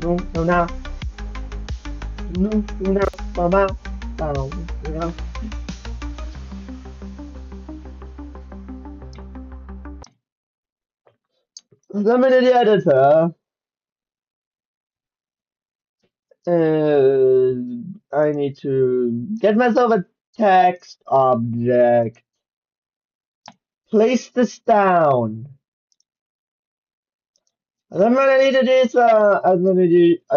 No, no, now. No, no, now. Mama. No, no. I'm in the editor. I need to get myself a text object. Place this down. And then what I need to do is, I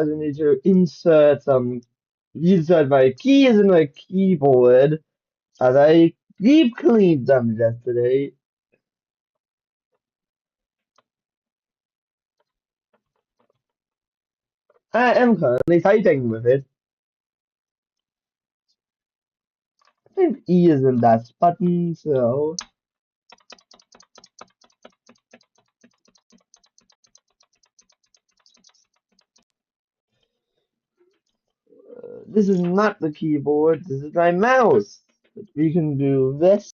need to insert my keys in my keyboard, as I deep cleaned them yesterday. I am currently typing with it. I think E is in that button, so this is not the keyboard, this is my mouse. But we can do this.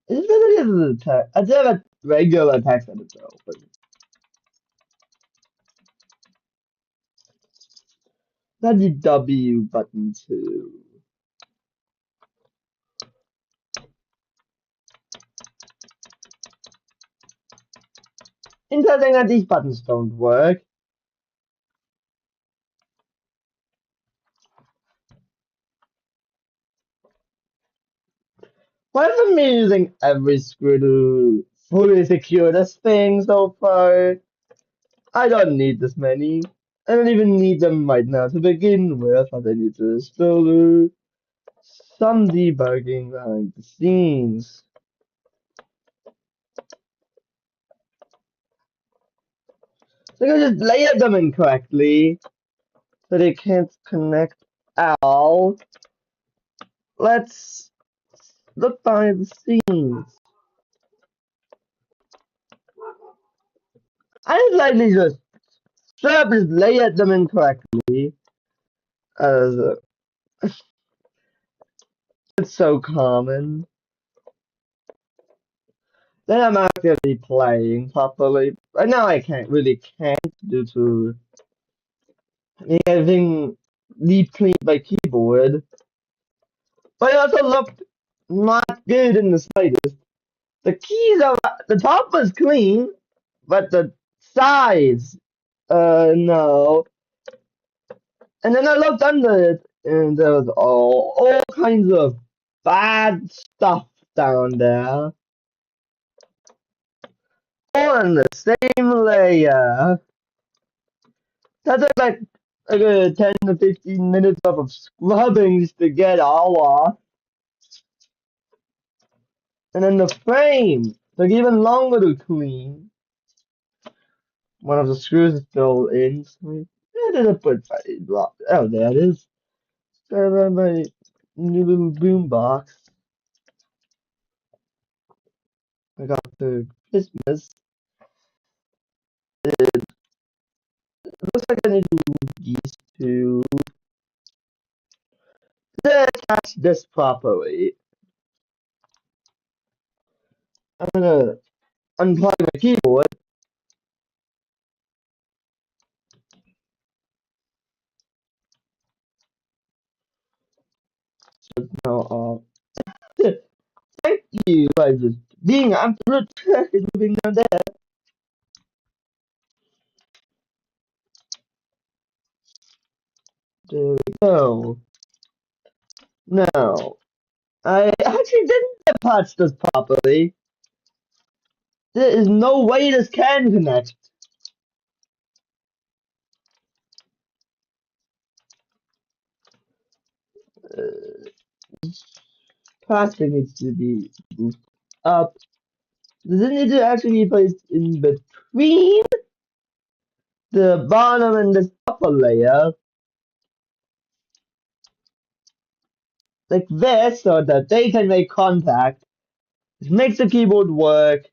Is this a text? I do have a regular text editor open. That's the W button too. Interesting that these buttons don't work. Why have I been using every screw to fully secure this thing so far? I don't need this many. I don't even need them right now to begin with, but I need to still do some debugging behind the scenes. So I just layer them incorrectly, so they can't connect at all. Let's look behind the scenes. I slightly just layered them incorrectly, as it's so common. Then I'm actually playing properly. Right now I can't due to me having deep cleaned my keyboard. But it also looked not good in the slightest. The keys are the top was clean, but the sides, no. And then I looked under it, and there was all kinds of bad stuff down there. All on the same layer. That took like a good 10 to 15 minutes of scrubbing just to get all off. And then the frame took even longer to clean. One of the screws is still in. So I didn't put oh, there it is. My new little boom box I got for Christmas. It looks like I need to move these two to attach this properly. I'm gonna unplug my keyboard. So it's now thank you for just being absolute trash and moving down there. There we go. Now, I actually didn't attach this properly. There is no way this can connect. Plastic needs to be moved up. Does it need to actually be placed in between the bottom and the upper layer? Like this, so that they can make contact. Which makes the keyboard work.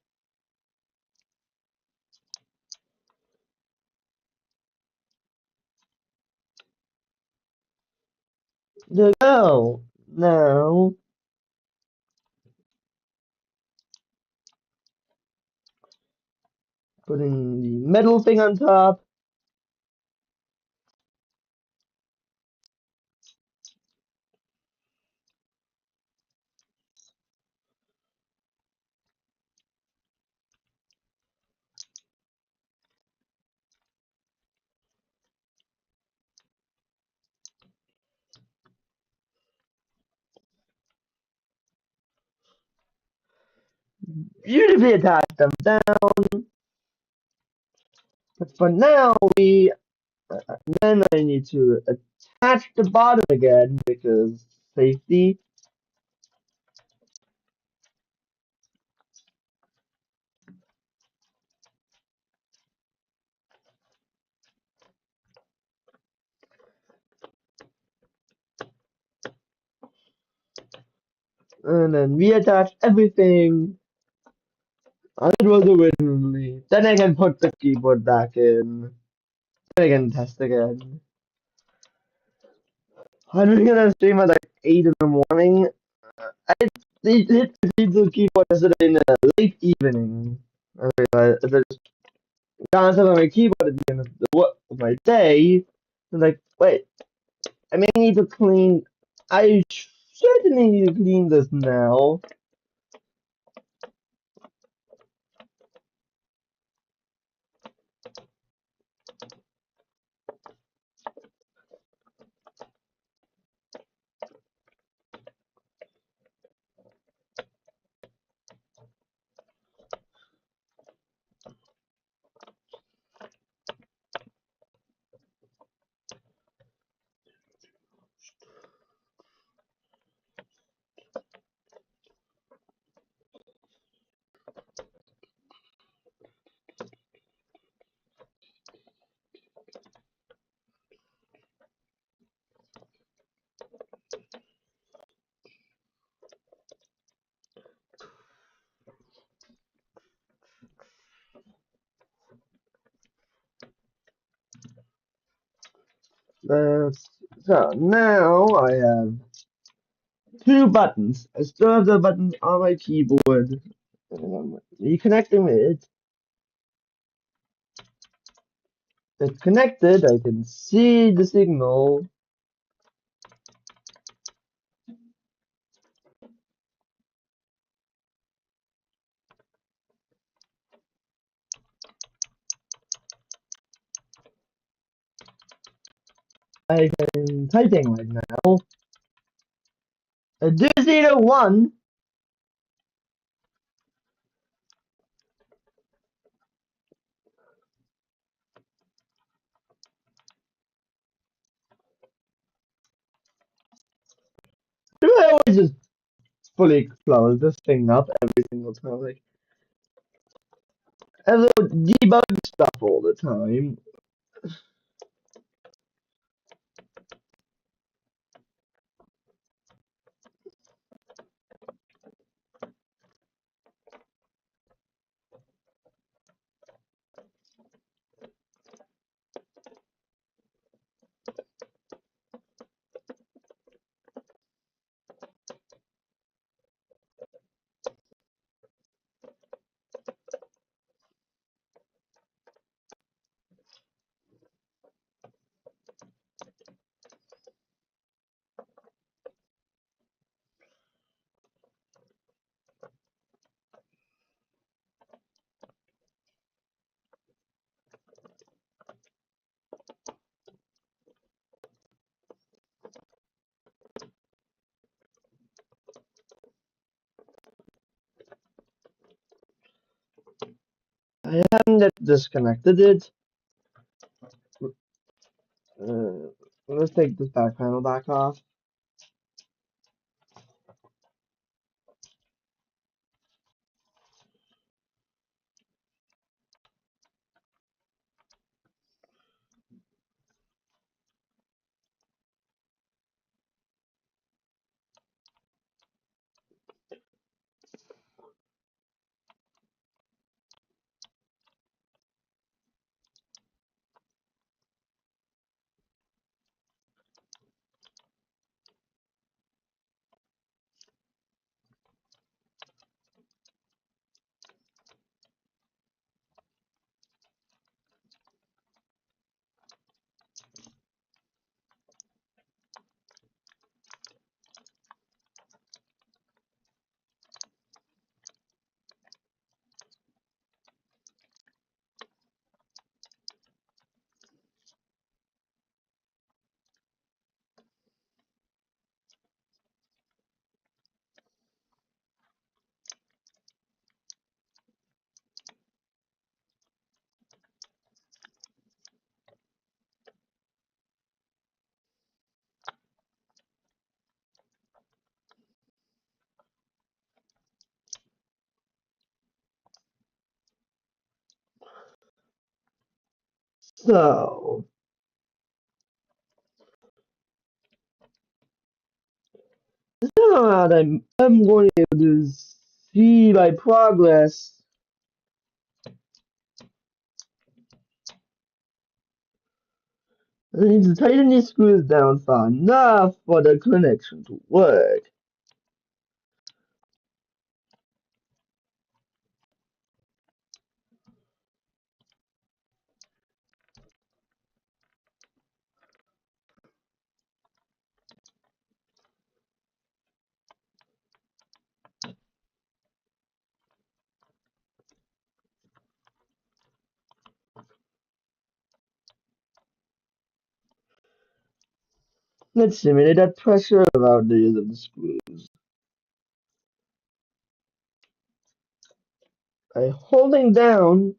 There we go. Now, Putting the middle thing on top. Beautifully attach them down. But for now, then I need to attach the bottom again because safety. And then reattach everything as it was originally. Then I can put the keyboard back in. Then I can test again. I'm gonna stream at like 8 in the morning. I hit the keyboard yesterday in the late evening. I realized I just glanced at my keyboard at the end of my day. I'm like, wait, I may need to clean. I certainly need to clean this now. So now I have two buttons. I still have the buttons on my keyboard. Reconnecting it. It's connected. I can see the signal. I can typing right now. A 201. Do I always just fully close this thing up every single time? Like, I have to debug stuff all the time. I haven't disconnected it. Uh, let's take this back panel back off. So, this time around, I'm going to be able to see my progress. I need to tighten these screws down far enough for the connection to work. Let's simulate that pressure around the use of the screws. By holding down,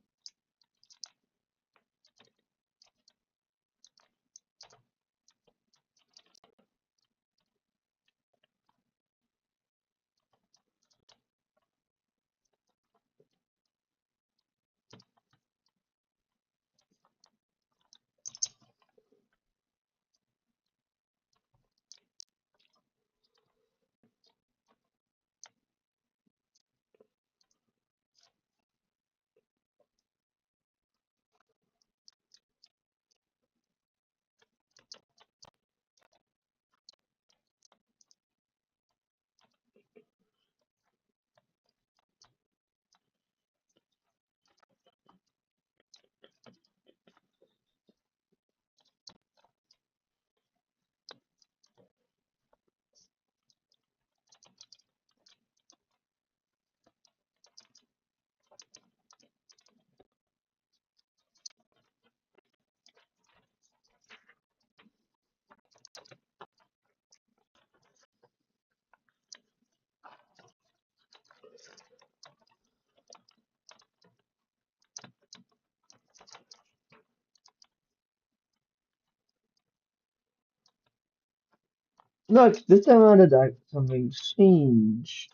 look, this time around something changed.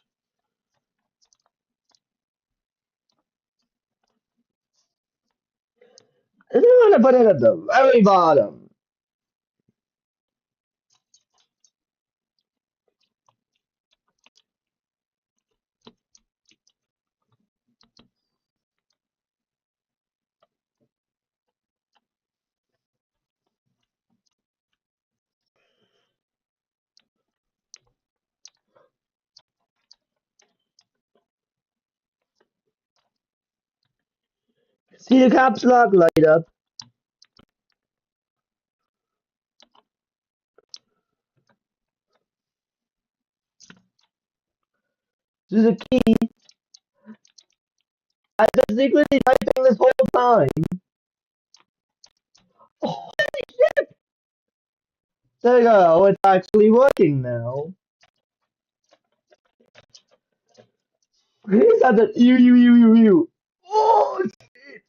I don't want to put it at the very bottom. See the caps lock light up. This is a key. I've been secretly typing this whole time. Oh, there you go. It's actually working now. He's got the you. Oh, shit.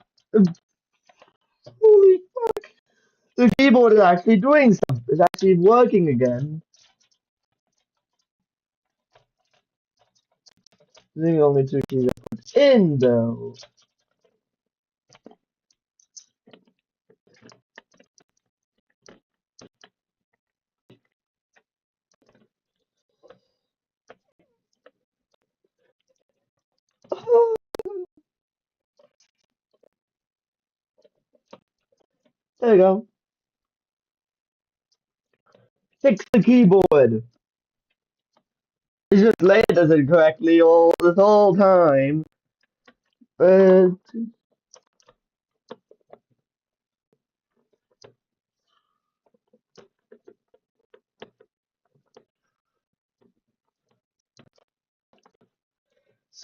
Holy fuck. The keyboard is actually doing something. It's actually working again. The only two keys I put in though. There you go. Fix the keyboard. It's just landed it correctly all this whole time. But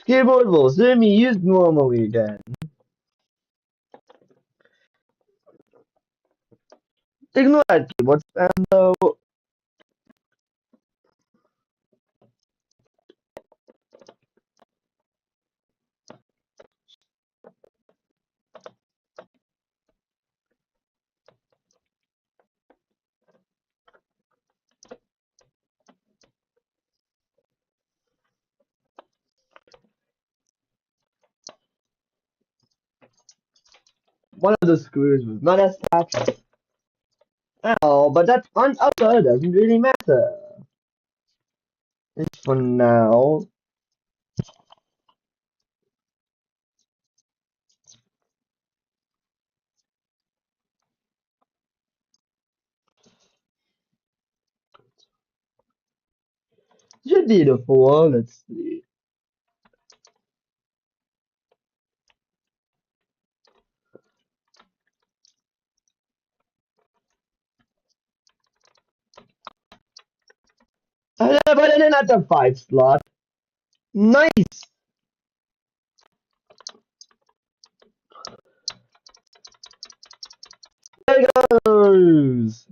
keyboard will soon be used normally again. Ignore that keyboard spam though. one of the screws was not attached. Oh, but that front upper doesn't really matter. It's for now. Should be the 4. Let's see. But then at the 5 slot. Nice! There it goes!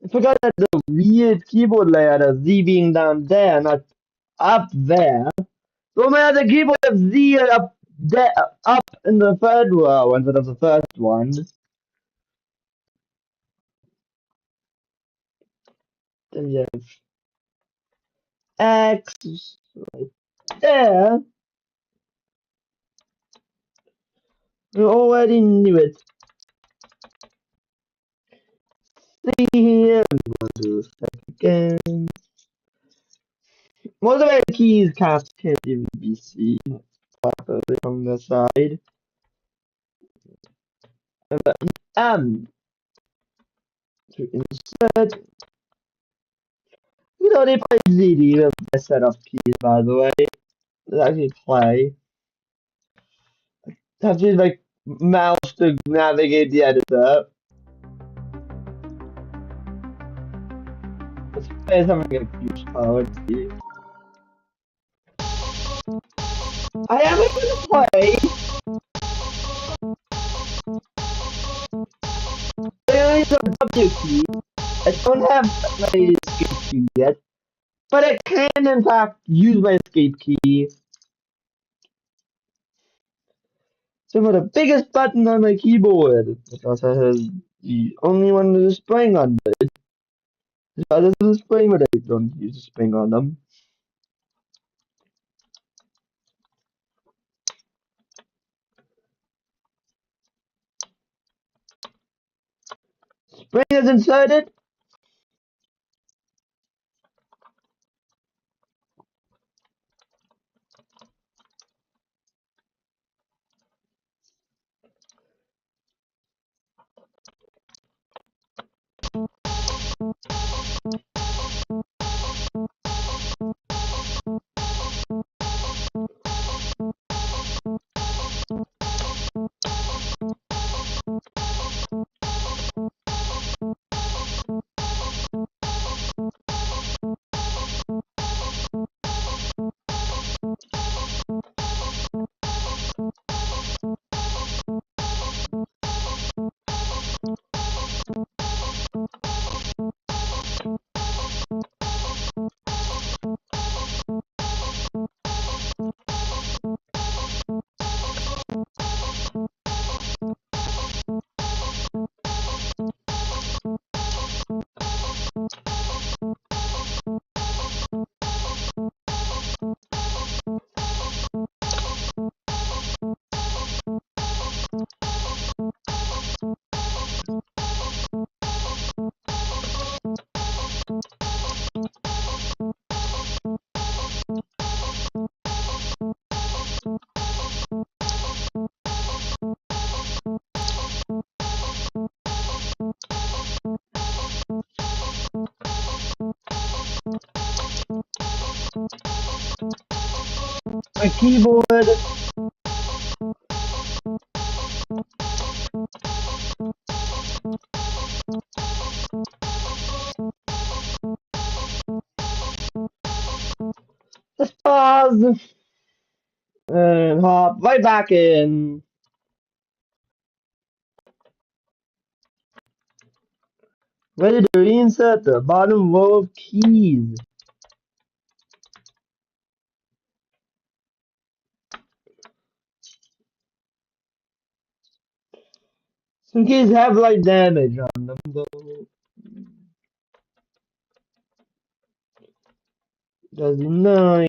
I forgot that the weird keyboard layout of Z being down there, not up there. So man, the keyboard of Z up there, up in the third row instead of the first one. Then you have X right there. We already knew it. See here, I'm going to check again. Most of our keys cast can't even be seen properly from the side. Um, to insert. You know, they play ZD with a set of keys, by the way. They actually play. Have to use like mouse to navigate the editor. Let's play something like a huge code. I am going to play. There is a W key. I don't have my escape key yet, but I can in fact use my escape key. So for the biggest button on my keyboard, because I have the only one with a spring on it. The others with a spring, but I don't use a spring on them. Spring is inserted. My keyboard. Let's pause and hop right back in. Ready to reinsert the bottom row of keys. Some keys have light damage on them, though. Does 9.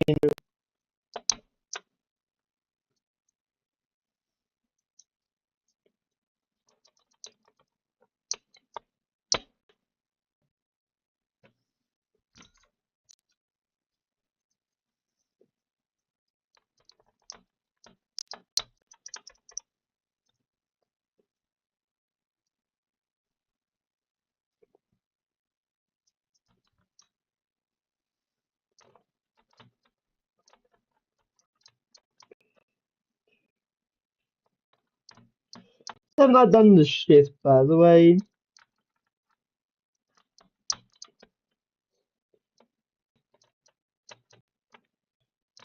I've not done the shift, by the way.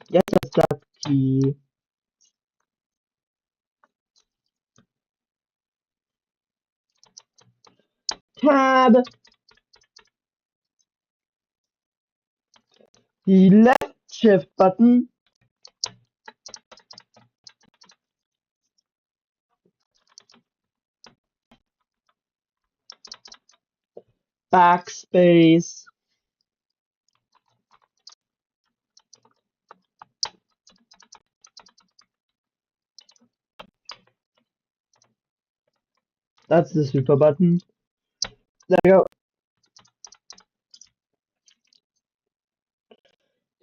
Yes, that's that key. Tab. The left shift button. Backspace. That's the super button. There we go.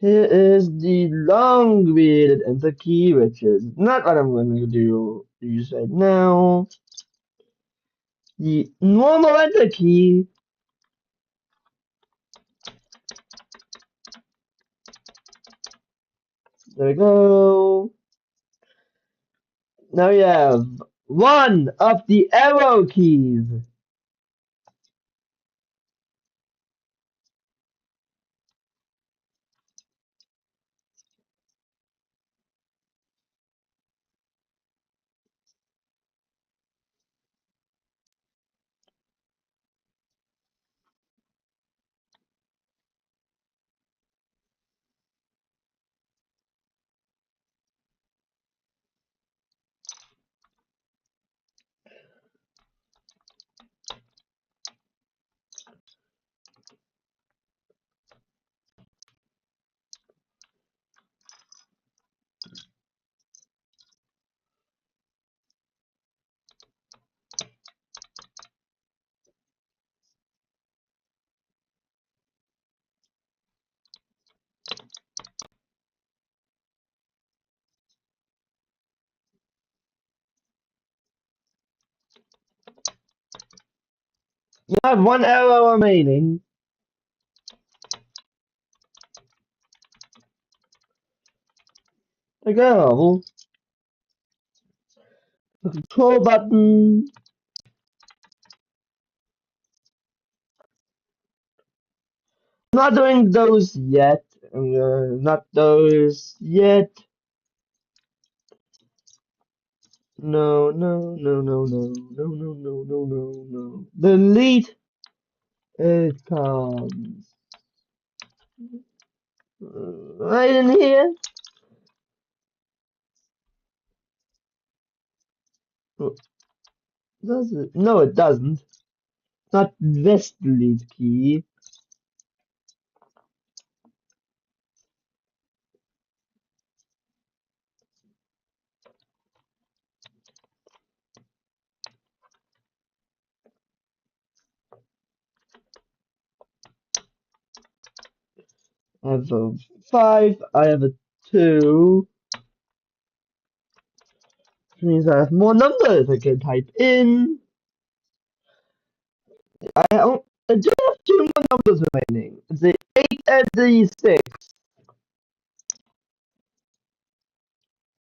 Here is the long-wheeled enter key, which is not what I'm going to use right now. The normal enter key. There we go. Now we have one of the arrow keys. You have one arrow remaining. There we go. The control button. Not doing those yet. Not those yet. No, no, no, no, no, no, no, no, no, no, no. Delete. It comes right in here. Oh, does it? No, it doesn't. Not this delete key. I have a 5. I have a 2. Which means I have more numbers I can type in. I just have 2 more numbers remaining. The 8 and the 6.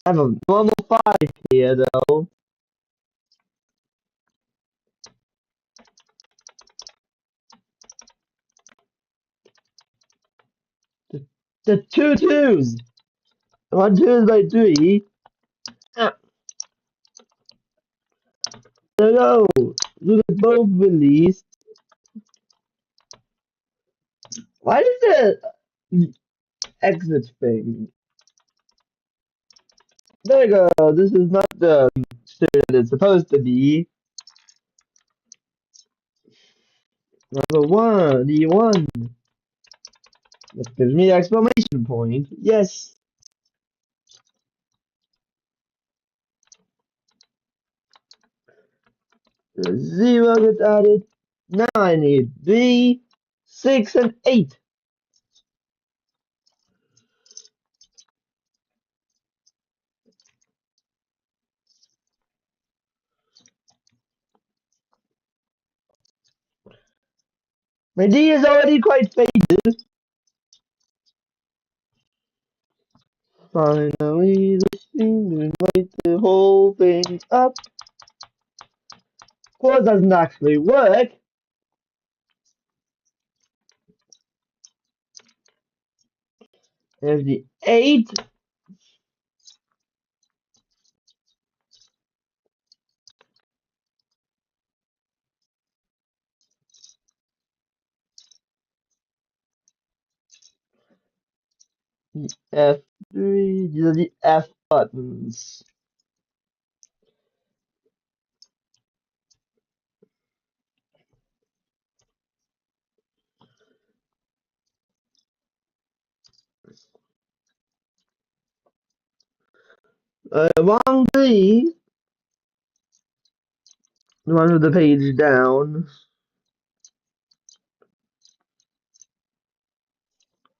I have a normal 5 here though. The 2 twos. 1 2 is by 3. Ah, there we go. Look at both released. Why does the exit thing? There we go. This is not the student it's supposed to be. Number one, D1. That gives me the exclamation point. Yes. The zero gets added. Now I need 3, 6, and 8. My D is already quite faded. Finally, the thing to invite the whole thing up. Of course, doesn't actually work. There's the 8. The F3. These are the F buttons. Wrong D. The one with the page down.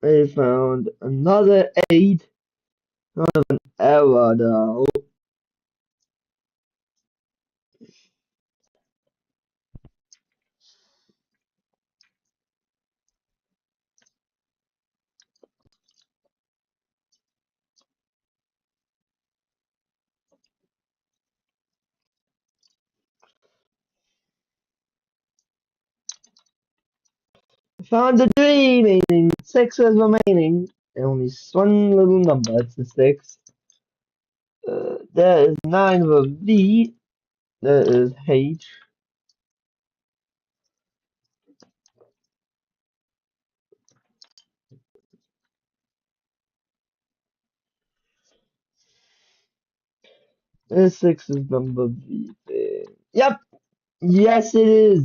I found another 8. Not an error though. I found the 3, meaning 6 is remaining. And only one little number, it's the 6. There is 9 for V. There is H. There's 6 is number V. Yep. Yes, it is.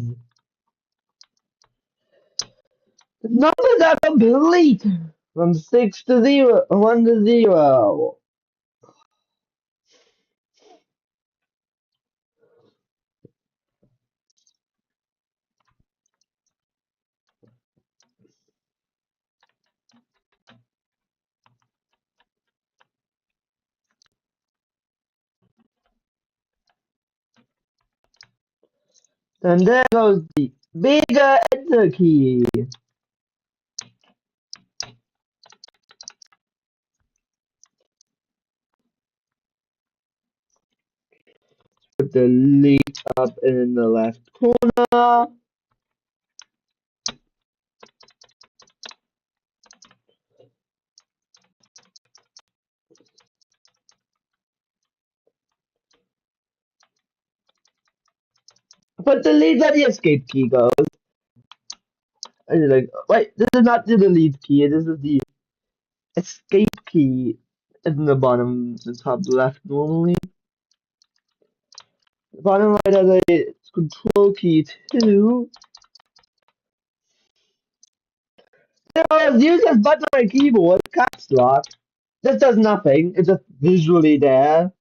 The numbers are complete. From 6 to 0, 1 to 0. And there goes the bigger enter key. Put the lead up in the left corner. But the lead where the escape key goes. And you're like, wait, this is not the delete key, this is the escape key. It's in the bottom, the top left normally. The bottom right has a control key too. Use this button on my keyboard, caps lock. This does nothing, it's just visually there.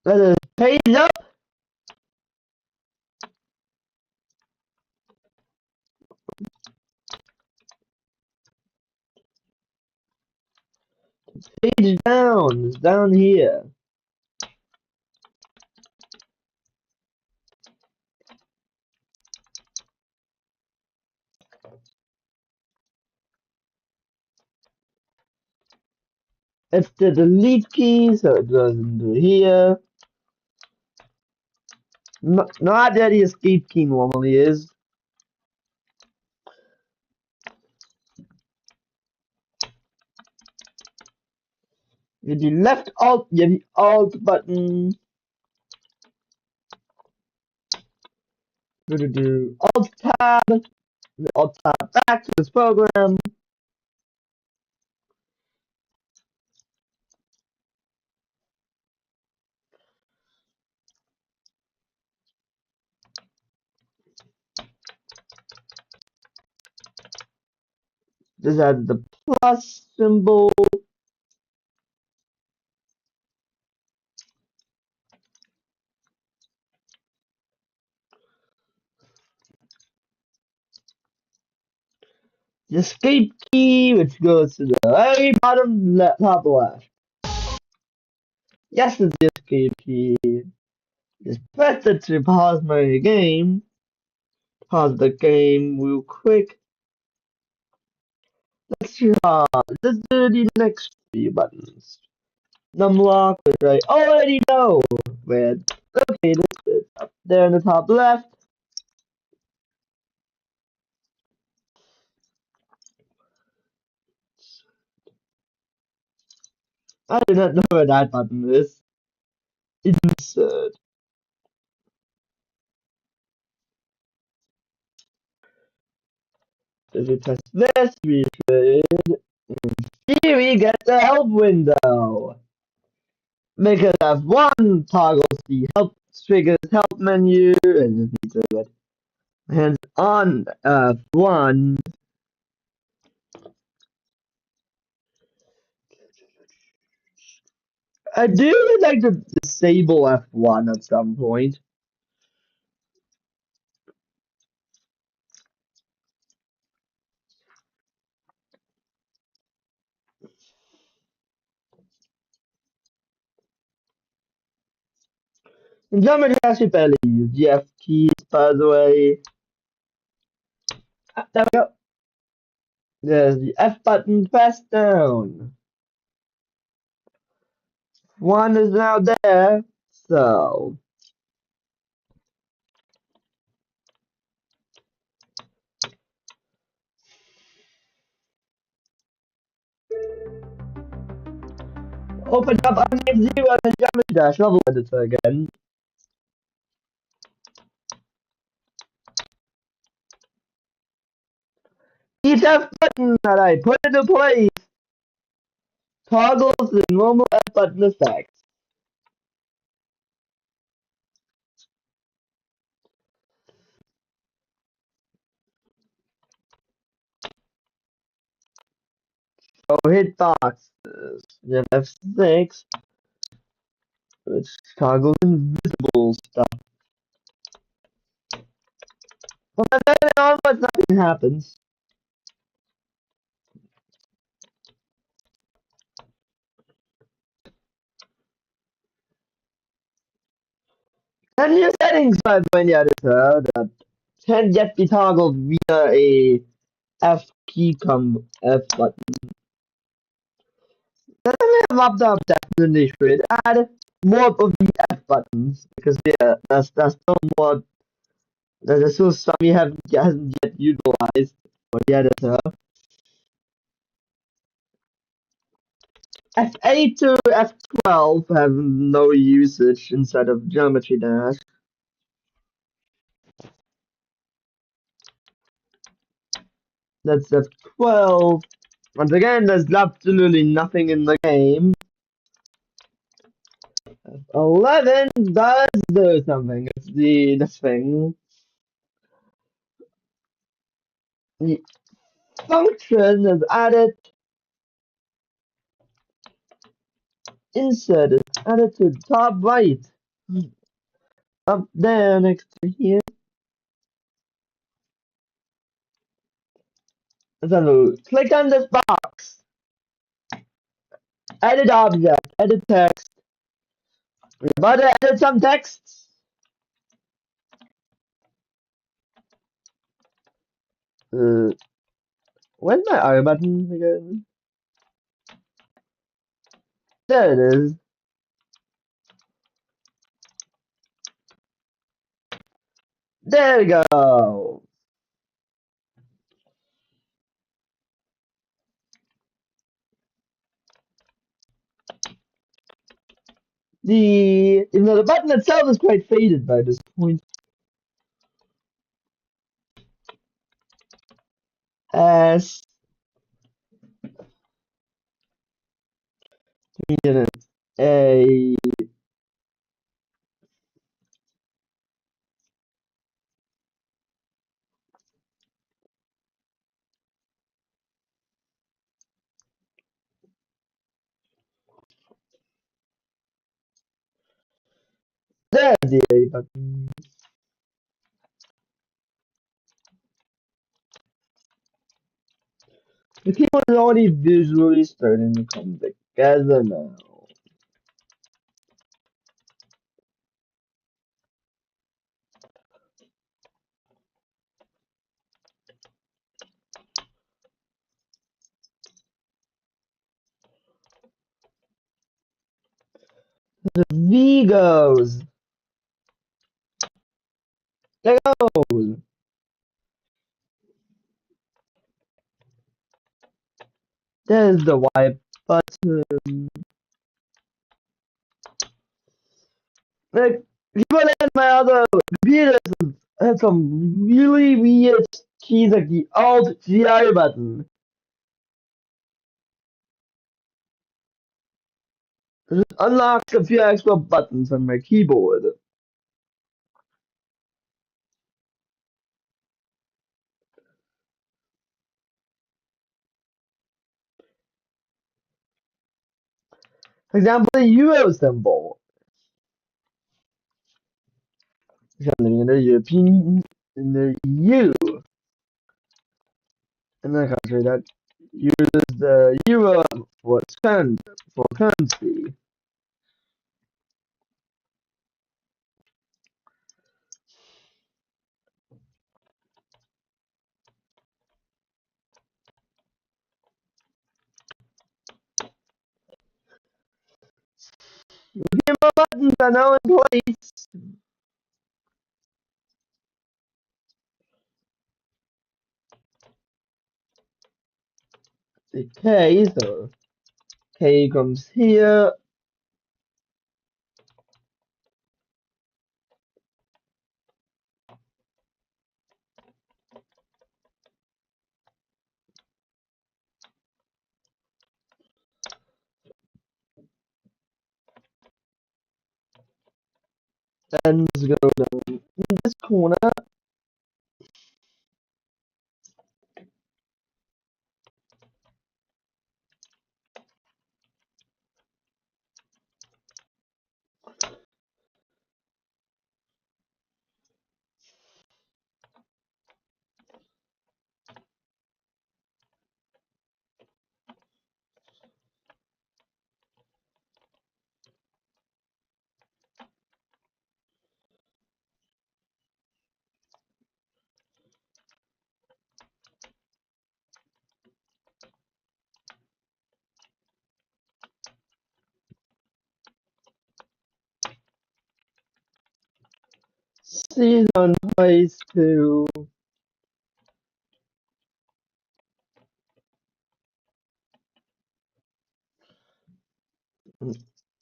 Let us page up. Page down, it's down here. It's the delete key, so it goes into here. Not that the escape key normally is. You have the left alt, you have the alt button. Do Alt tab, Alt tab back to this program. Just add the plus symbol. The escape key, which goes to the very bottom top left. Yes, it's the escape key. Just press it to pause my game. Pause the game real quick. Let's do the next few buttons. Numlock, which I already know where located. It's up there in the top left. I do not know where that button is. Insert. If we press this, we should. Here we get the help window. Because F1 toggles the help triggers help menu, and just need to get hands on F1. I do like to disable F1 at some point. In German, actually barely use the F keys, by the way. Ah, there we go. There's the F button pressed down. One is now there, so open up Unnamed Zero and Geometry Dash level editor again. Each F button that I put into place toggles the normal F button effect. So hitboxes. You have F6, which toggles invisible stuff. But then onwards, nothing happens. And your settings, by the way, in the editor that can't yet be toggled via a F key F button. Then we have up the definitely should add more of the F buttons because yeah, that's still more that's still some we hasn't yet utilized for the editor. F8 to F12 have no usage inside of Geometry Dash. That's F12. Once again, there's absolutely nothing in the game. F11 does do something. It's this thing. The function is added, insert is added to the top right. Up there next to here. So click on this box. Edit object, edit text. We're about to edit some text. Where's my R button again? There it is. There we go. The button itself is quite faded by this point. S, median A, there's the A button. The keyboard is already visually starting to come together now. The V goes. There goes. There's the Y button. Like, keyboard and my other computers have some really weird keys like the Alt GI button. Just unlock a few extra buttons on my keyboard. For example, the Euro symbol. Something in the European in the EU in the country that uses the euro for currency. The more buttons are now in place. The K, so K comes here. And go down in this corner. C is on place to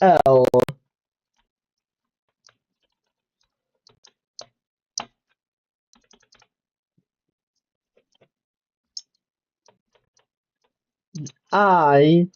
L. I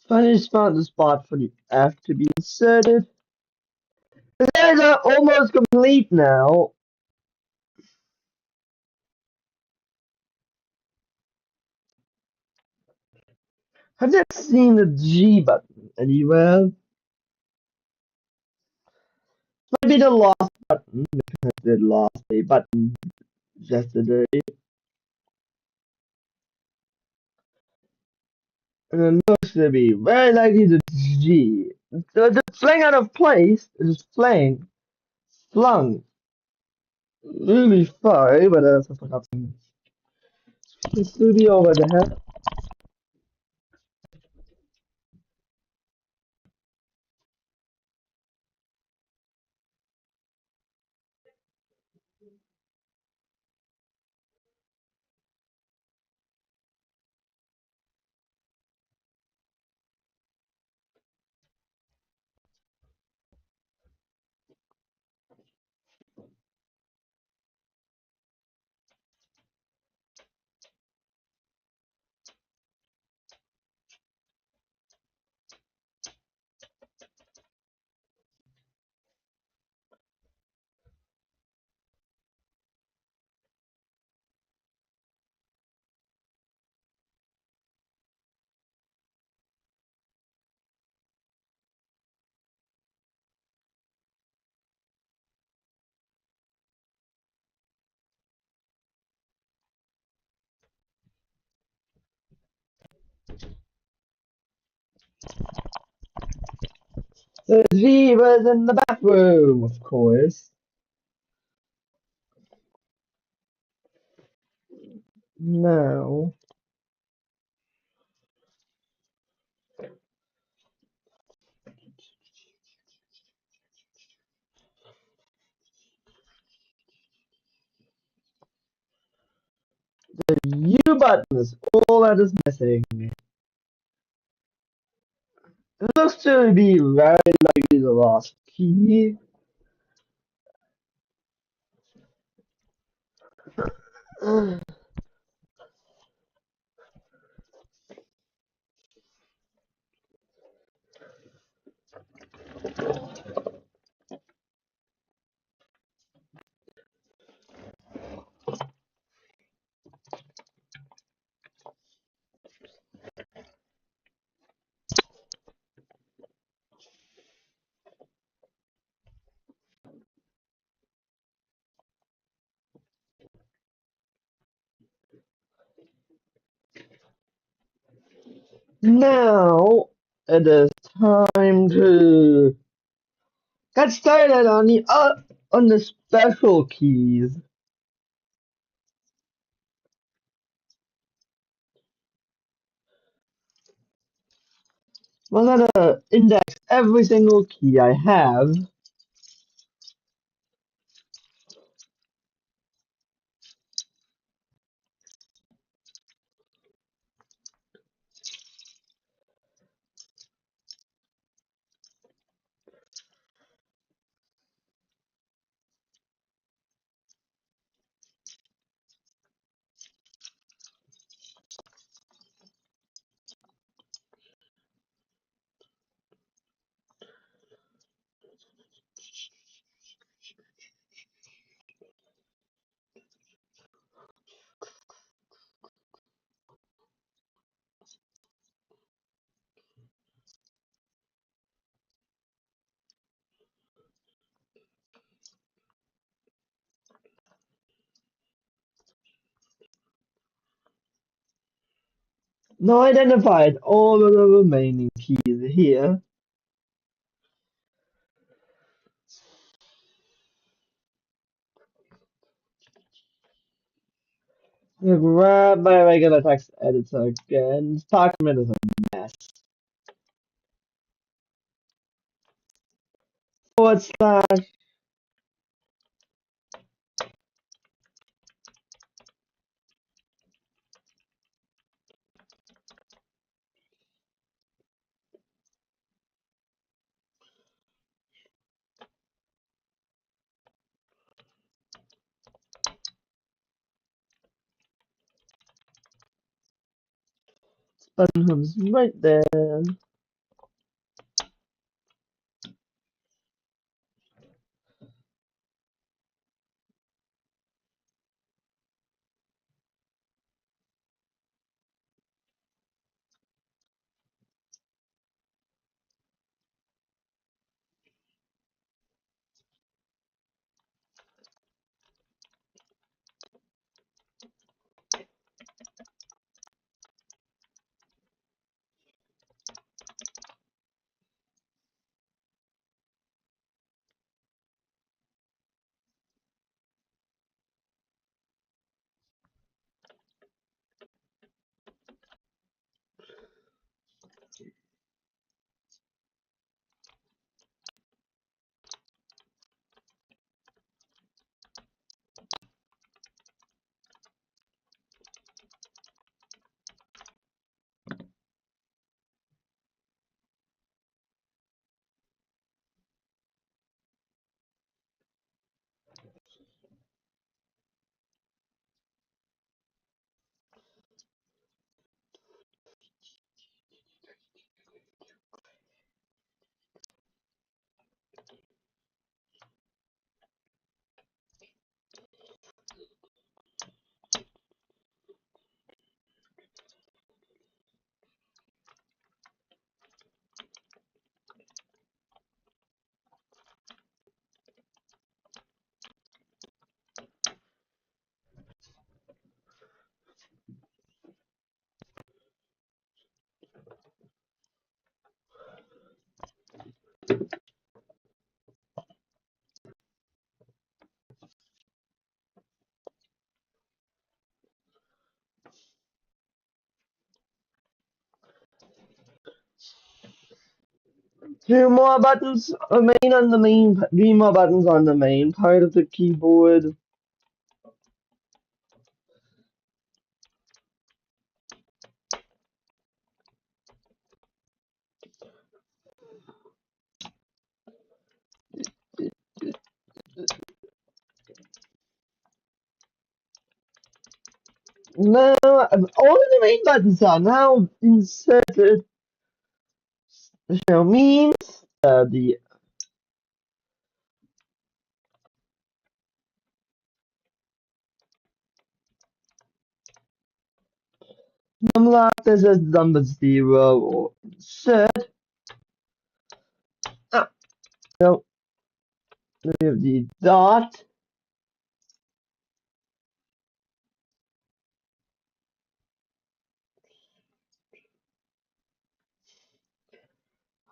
finally found the spot for the F to be inserted. The letters are almost complete now. Have you seen the G button anywhere? Might be the last button because I did lost a button yesterday. And then looks to be very likely the G. The fling out of place is flung. really far, but I forgot the studio over there. The Jeeves in the bathroom, of course. Now, the U button is all that is missing. It looks to be very likely the last key. Now, it is time to get started on the special keys. We're gonna index every single key I have. Now identified all of the remaining keys here. Grab my regular text editor again. This document is a mess. Forward slash button comes right there. Two more buttons remain on the main. Three more buttons on the main part of the keyboard. Now, all of the main buttons are now inserted, which now means the number that says number 0 or insert. Ah, no, we have the dot.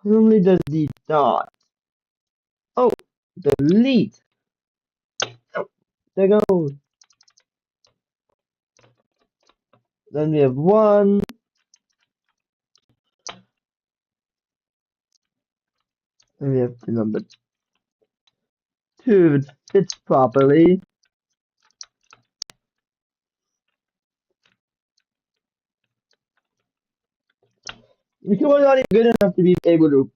Only does the dot. Oh, delete. Oh, there goes. Then we have 1. Then we have the number 2 if it fits properly. The keyboard is not even good enough to be able to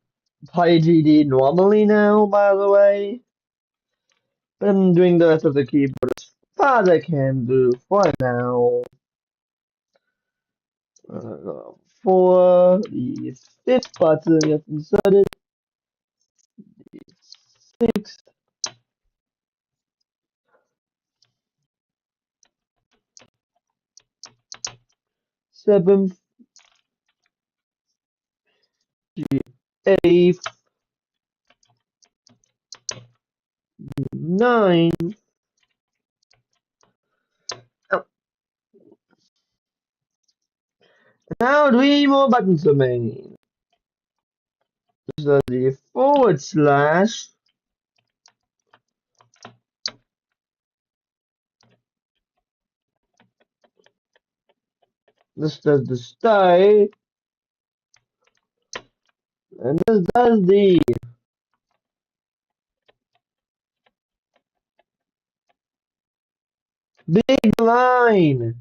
play GD normally now, by the way. But I'm doing the rest of the keyboard as far as I can do for now. For the 5th button, you have to insert it. The 6th, 7th, the 8th, 9th. Oh, now 3 more buttons remain. So the forward slash. This does the stay. And this does the big line.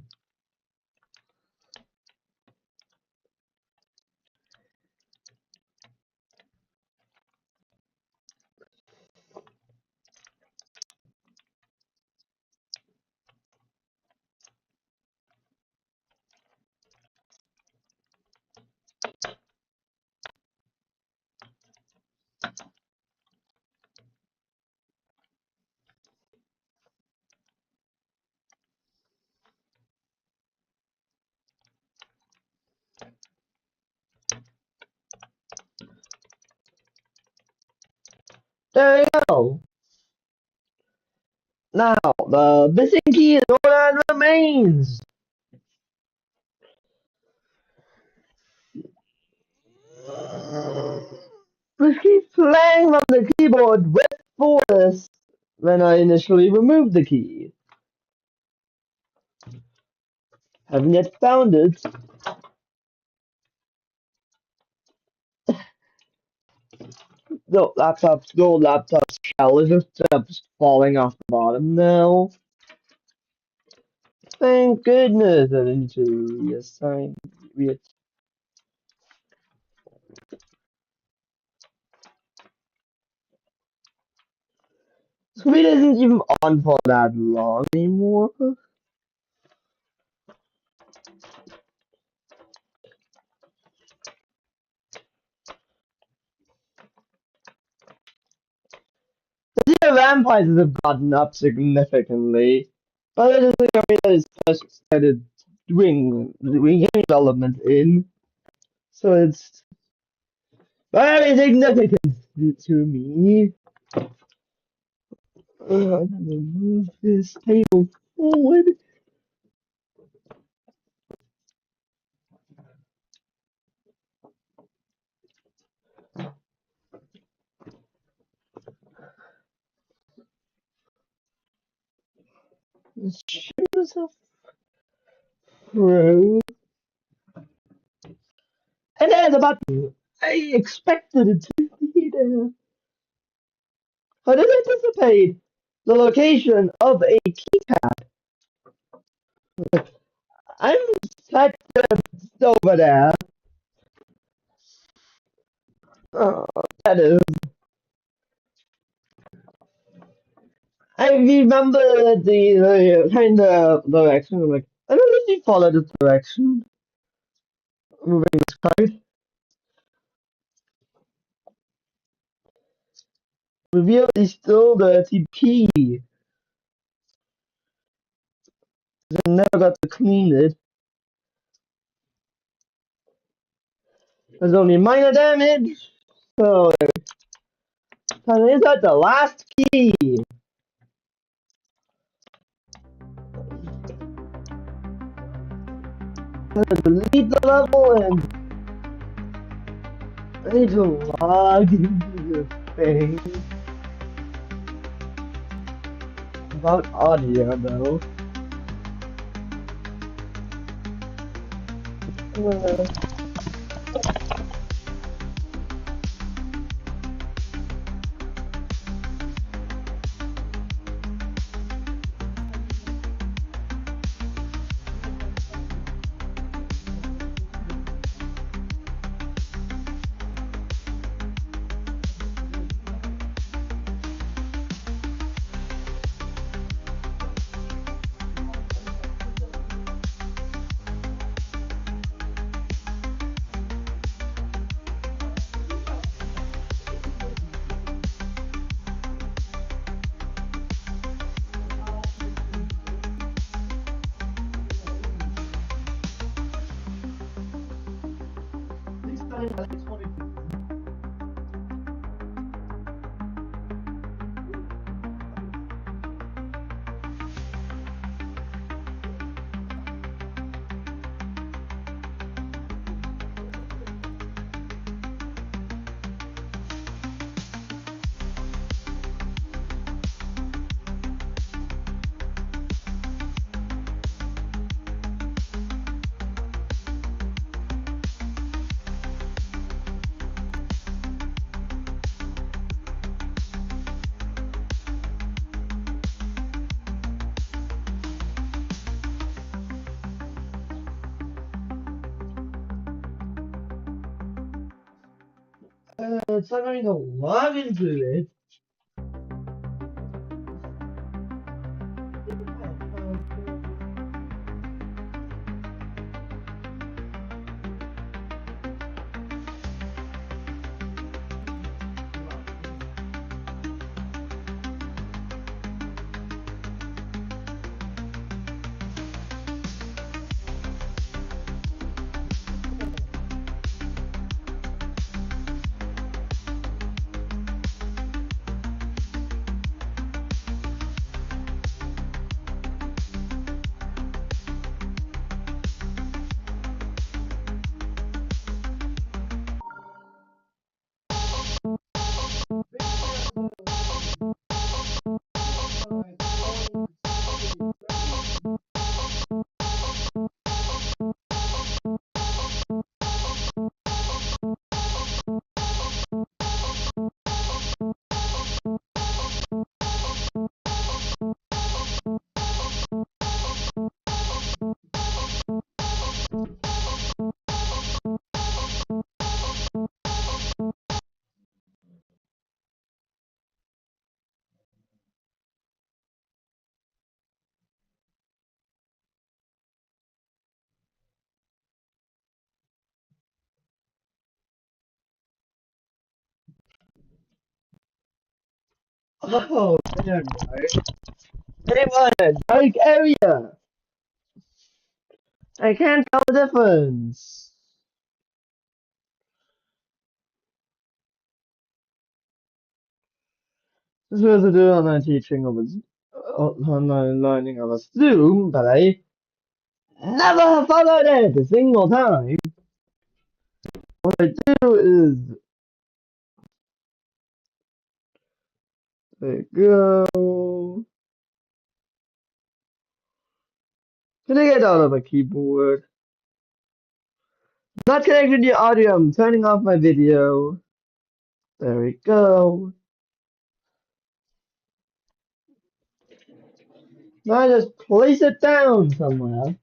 There you go. Now, the missing key is all that remains. Just keep playing on the keyboard with force when I initially removed the key. Haven't yet found it. The laptop's shell is just falling off the bottom now. Thank goodness I didn't reassign it. Screen isn't even on for that long anymore. The RAM prices have gotten up significantly, but it is the company that is first started doing game development in, so it's very significant to me. I'm gonna move this table forward. Let's shoot myself through. And there's a button. I expected it to. there. How did I anticipate the location of a keypad? I'm set over there. Oh, that is. I remember the kind of direction. I'm like, I don't really follow this direction. Moving this card. Reveal the still dirty P. I never got to clean it. There's only minor damage. So is that the last key? I'm gonna delete the level and I need to log into this thing. About audio though. It's not going to log into it. Oh, there we go. They want a dark area. I can't tell the difference. This was to do online teaching of online learning of a Zoom, but I never have followed it a single time. What I do is there you go. Can I get out of a keyboard? Not connected to your audio. I'm turning off my video. There we go. Now I just place it down somewhere.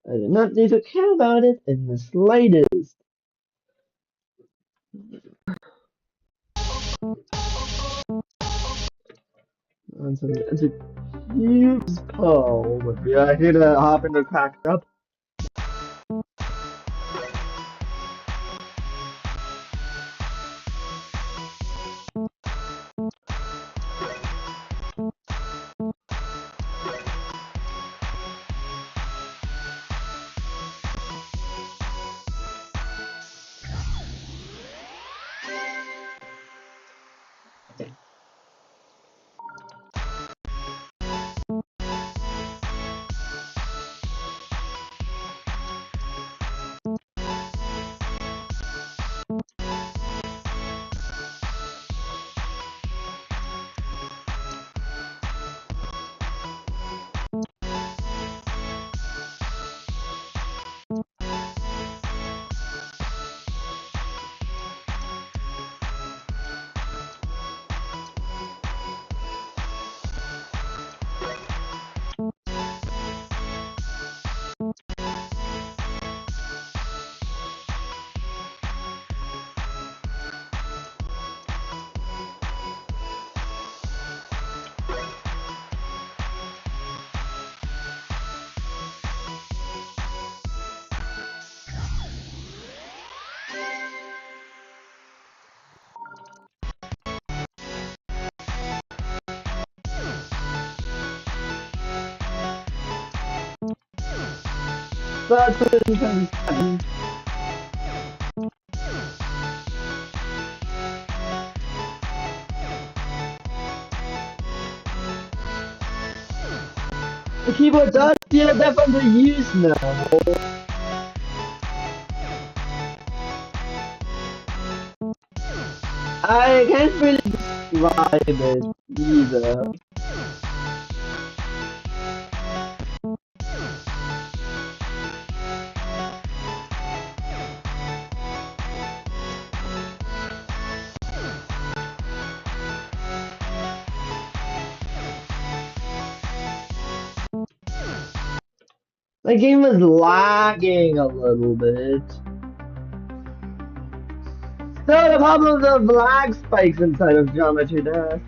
I do not need to care about it in the slightest. It's a huge pole. But we are here to hop into crack up. But 2027. The keyboard does feel definitely used now. I can't really describe it either. The game was lagging a little bit. So the problem of lag spikes inside of Geometry Dash.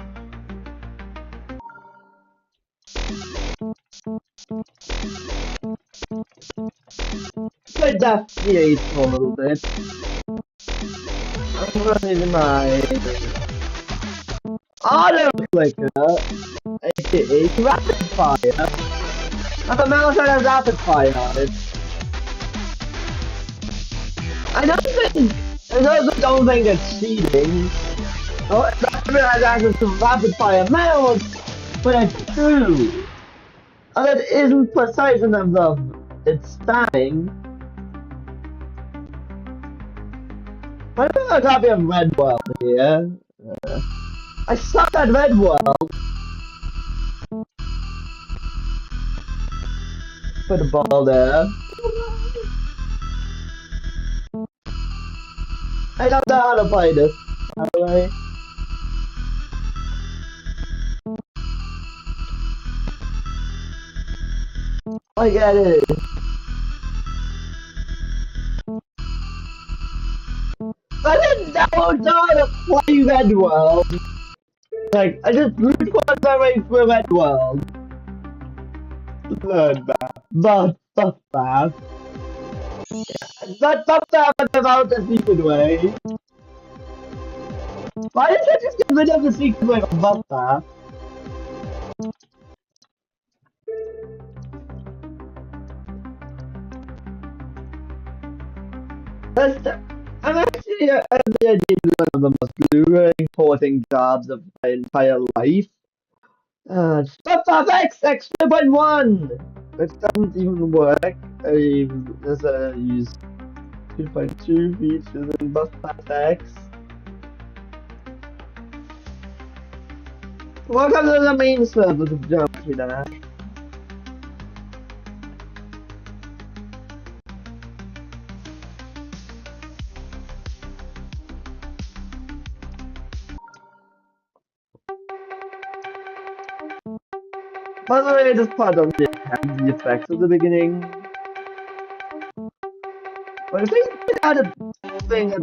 Could definitely a little bit. I'm running my auto clicker, aka rapid fire. Not the mouse that has rapid fire on it. I don't think it's cheating. Oh, Rapid has access to rapid fire mouse, but it's true. And it isn't precise in terms of its timing. I don't have a copy of Red World here. I suck at Red World. Put the ball there. I don't know how to play this, by the way. I get it. I didn't know how to play Red World. Like, I just brute forced my way through Red World. Bloodbath. Buff That Buff about the secret way. Why did I just get rid of the secret way of Buff? I'm actually at the idea of one of the most important jobs of my entire life. Buff X 2.1! Which doesn't even work. I just use 2.2 features in Buff X. Welcome to the main server of Geometry Dash. By the way, this part doesn't really have the effects at the beginning. But I think it had a thing that...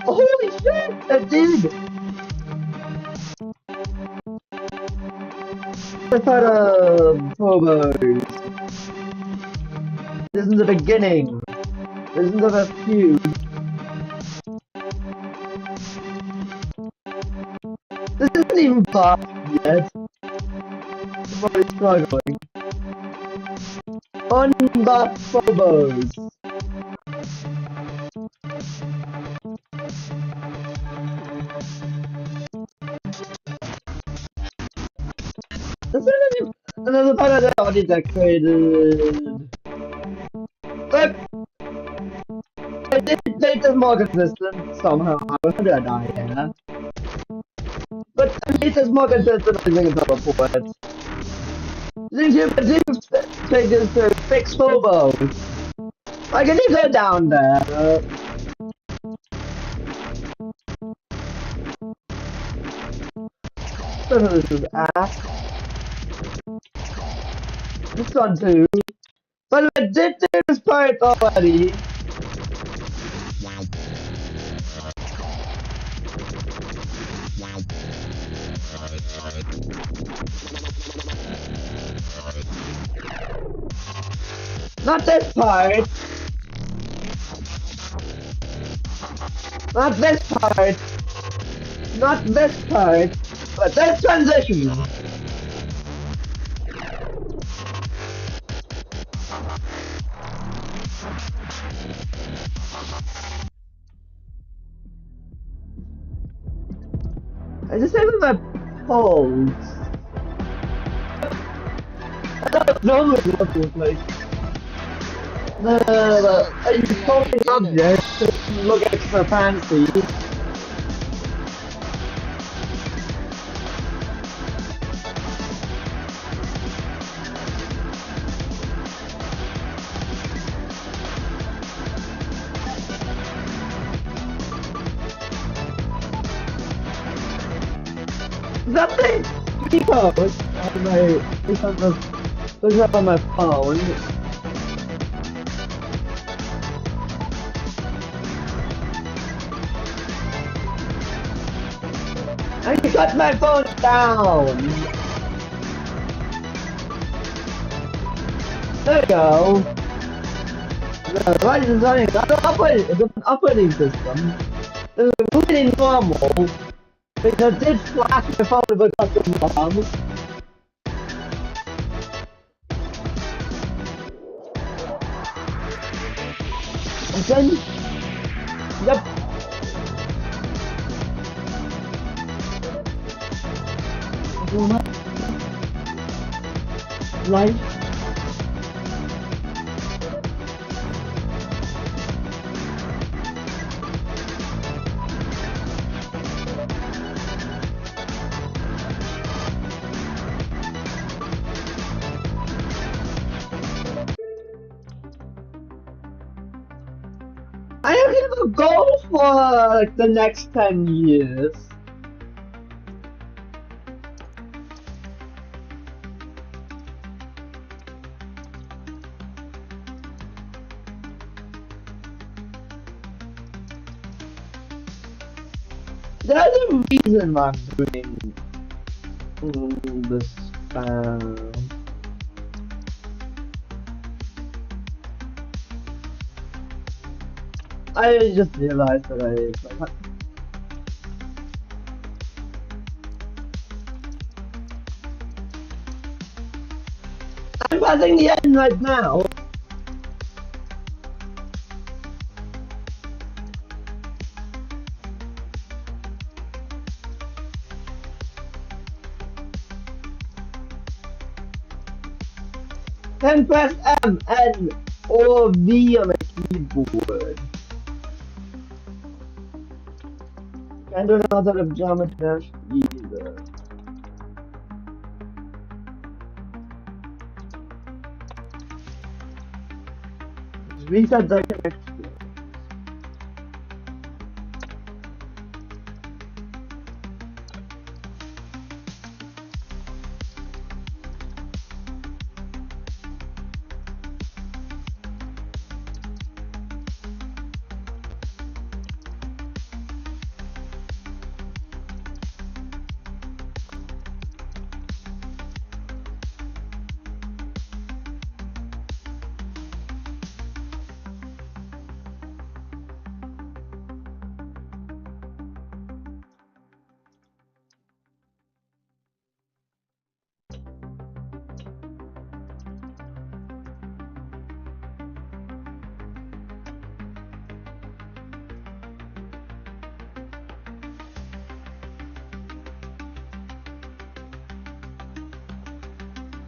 Holy shit! It did! I thought Phobos. This is the beginning. This is the feud. This isn't even boss yet. I'm already struggling. Unbuff Phobos. This isn't another part of the already decorated. Look! I did make this more consistent somehow. How did I die here? But at least it's more consistent than I think it's before. Since you do take this to fix Phobos. I can leave that down there. This is ass. This one too. But I did do this part already. Not this part. Not this part. Not this part. But this transition. I just have my pulse. I don't know what this place. You told me objects to look extra fancy. Something! People! It's on my phone. I got my phone down! There you go! Why is it running? It's an operating system. It's really normal. Because I did flash my phone with a custom bomb. And then... Yep. Life. I have a goal for like the next 10 years. There's a reason why I'm doing this spam. I just realized that I'm passing the end right now. Then press M, N, or V on the keyboard. Can't do another of geometry either. Just reset the connection.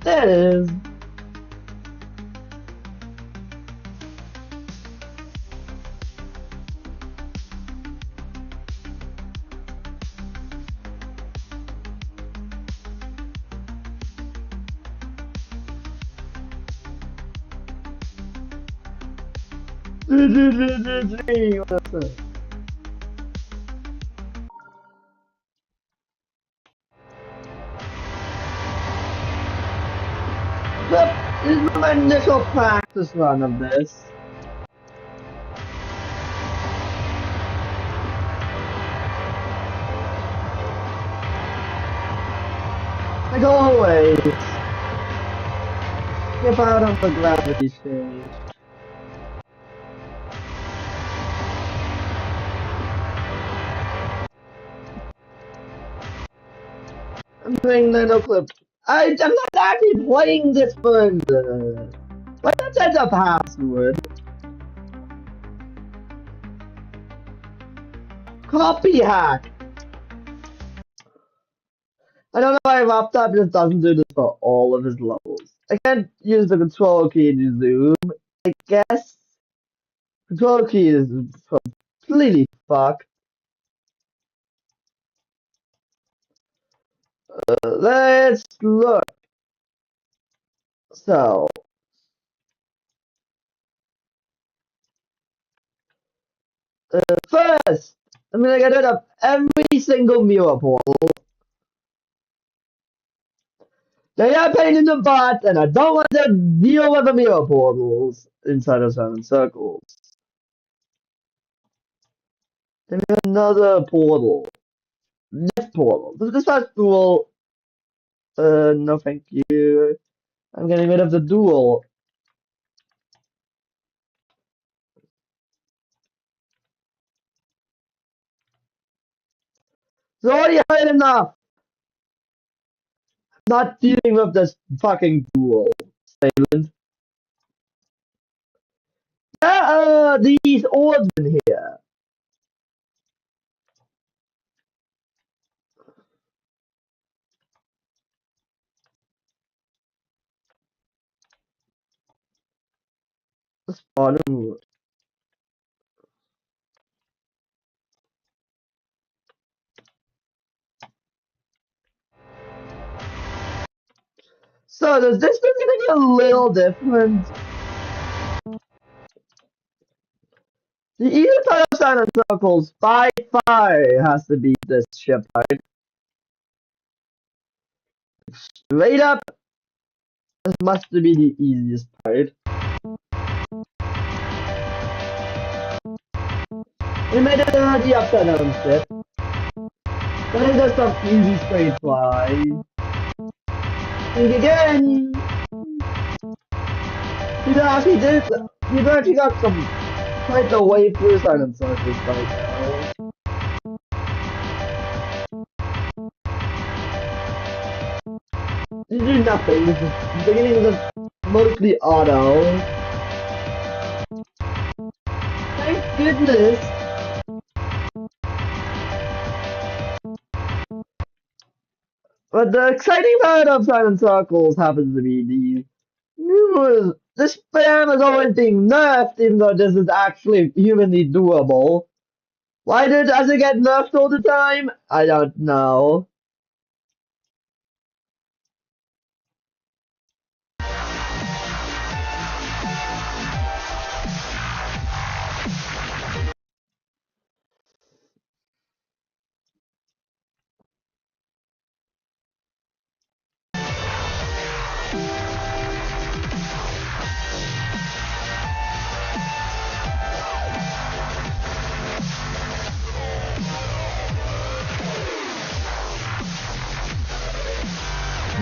There it is. What's up? Look, this is my initial practice run of this. Like always, skip out on the gravity stage. I'm playing Nano Clip. I'm not actually playing this further. Why not set a password? Copy hack. I don't know why Laptop just doesn't do this for all of his levels. I can't use the control key to zoom. I guess control key is completely fucked. Let's look. So, first, I'm gonna get rid of every single mirror portal. They are pain in the butt, and I don't want to deal with the mirror portals inside of Seven Circles. Then we have another portal. This portal. This first duel. No thank you. I'm getting rid of the duel. It's already hard enough. Not dealing with this fucking duel, Salem. There are these orbs in here. Spawn. So does this one gonna be a little different? The Eden Tunnel Sign and Circles by far has to beat this ship right? Straight up, this must be the easiest part. We made it the upside down ship. That is just some easy straight fly. Think again! You actually did. You've actually got some quite the way through Silent Circles right now. You do nothing. This is the beginning is just mostly auto. Thank goodness. But the exciting part of Silent Circles happens to be the numerous. This spam is always being nerfed, even though this is actually humanly doable. Why does it get nerfed all the time? I don't know.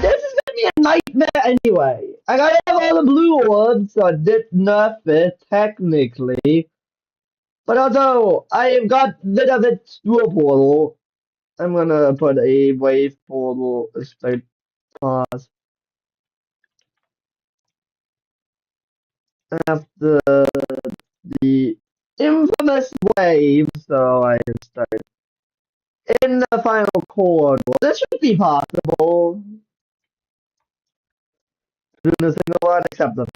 This is gonna be a nightmare anyway. I gotta have all the blue ones, so I did nerf it, technically. But although I have got rid of its dual portal, I'm gonna put a wave portal straight pause after the infamous wave, so I start in the final corridor. This should be possible. doing a single one except this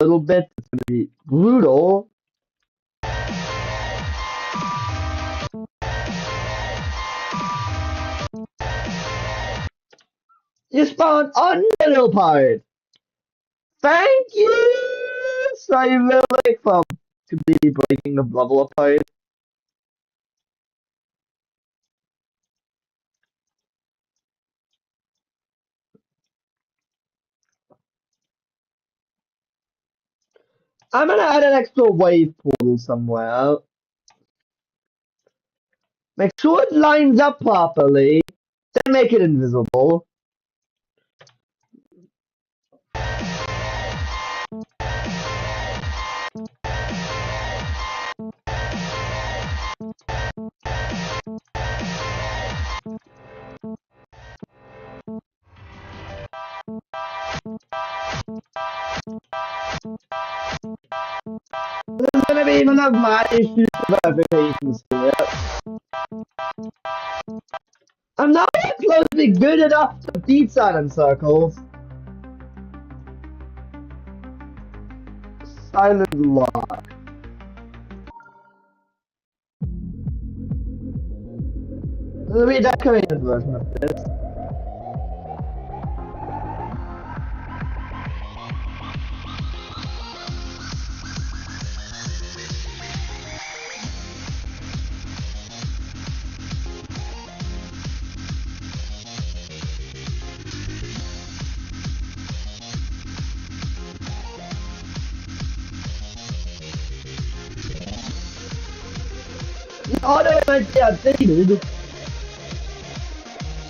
little bit. It's gonna be brutal. You spawned on middle part. Thank you, Cyberlic, for completely breaking the level apart. I'm gonna add an extra wave pool somewhere. Make sure it lines up properly, then make it invisible. There's gonna be one of my issues with verifications here. I'm not close to be good enough to beat Silent Circles. Silent Lock. The redecorated version of this. The auto might be updated.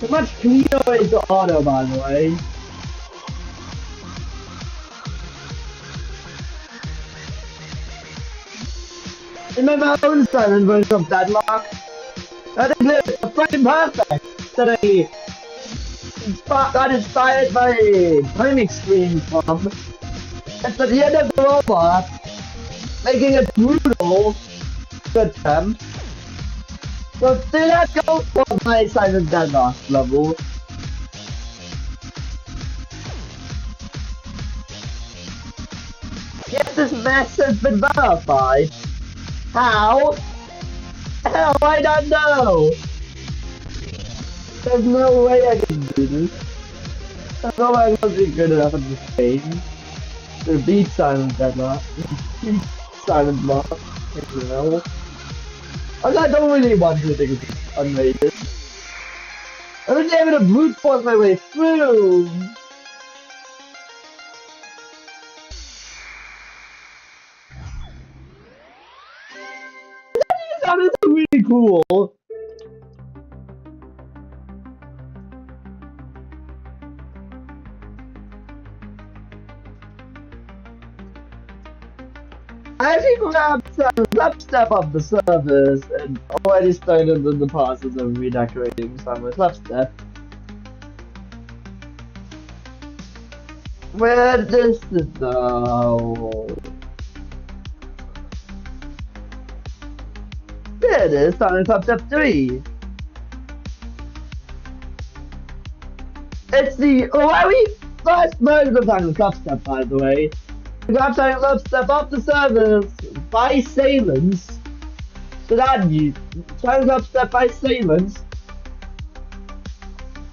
So much cleaner is the auto, by the way. In my own silent version of Deadlock, that is fucking perfect. Got inspired by Time Extreme from. It's at the end of the robot, making it brutal to attempt. So let's go for my Silent Deadlock level. Yes, this mess has been verified. How? Hell, I don't know. There's no way I can do this. There's no way I'm gonna be good enough at this game to beat Silent Deadlock. Beat Silent Lock, if you know. I don't really want to think it's unrated. I was able to brute force my way through. That sounded really cool. I actually grabbed some Slapstep off the servers and already started in the process of redecorating some with Slapstep. Where this is though? There it is, Silent Slapstep 3. It's the very first version of Silent Slapstep, by the way. We got Silent Slapstep off the servers by Salins. So that you Silent Slapstep by Salins.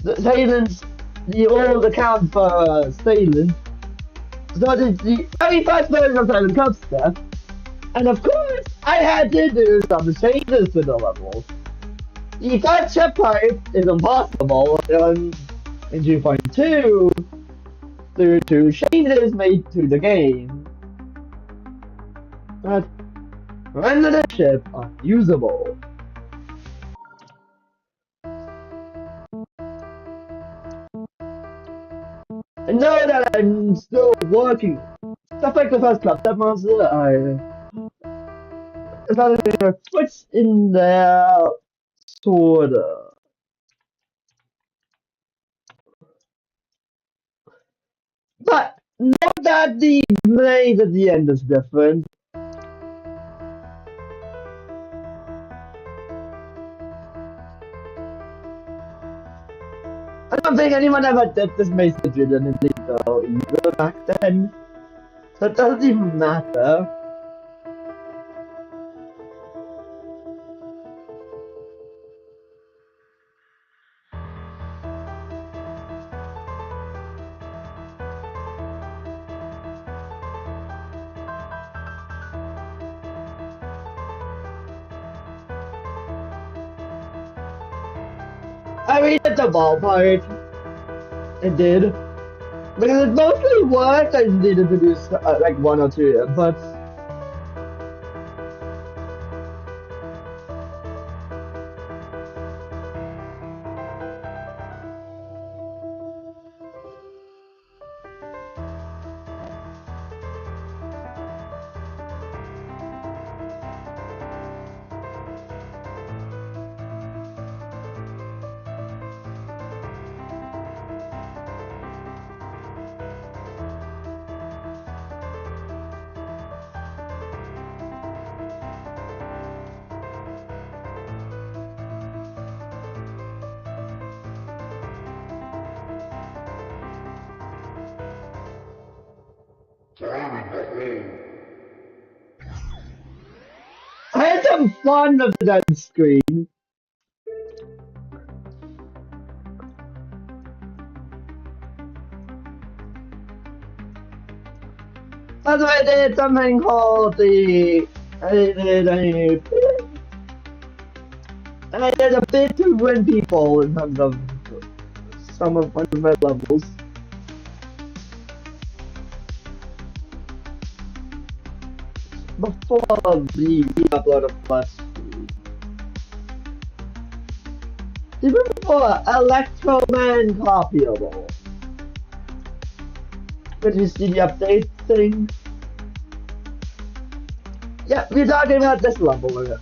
The Salins, the old account for Salins. So it's the very first version of Silent Slapstep. And of course, I had to do some changes to the levels. The first checkpoint is impossible in 2.2 due to changes made to the game that render the ship unusable. And now that I'm still working, stuff like the first club, that monster, I started to switch in there, sorta. But note that the maze at the end is different. I don't think anyone ever did this message legitimately though either back then. So it doesn't even matter. I mean, at the ballpark, it did. Because it mostly worked, I just needed to do like one or two inputs. I had some fun with that screen. That's why I did something called I did a bit to win people in terms of some of one of my levels. Before the re-upload of Plus. Even before Electroman copyable. Did you see the update thing? Yeah, we're talking about this level of it.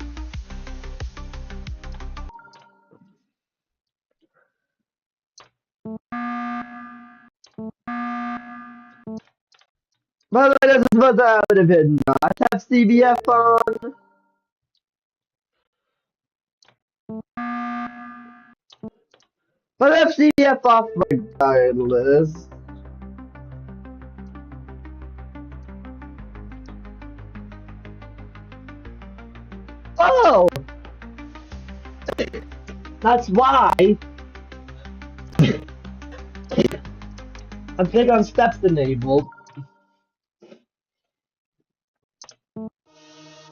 By the way, this is what I would have been not have CBF on. But I have CBF off regardless. Oh! That's why I'm big on steps enabled.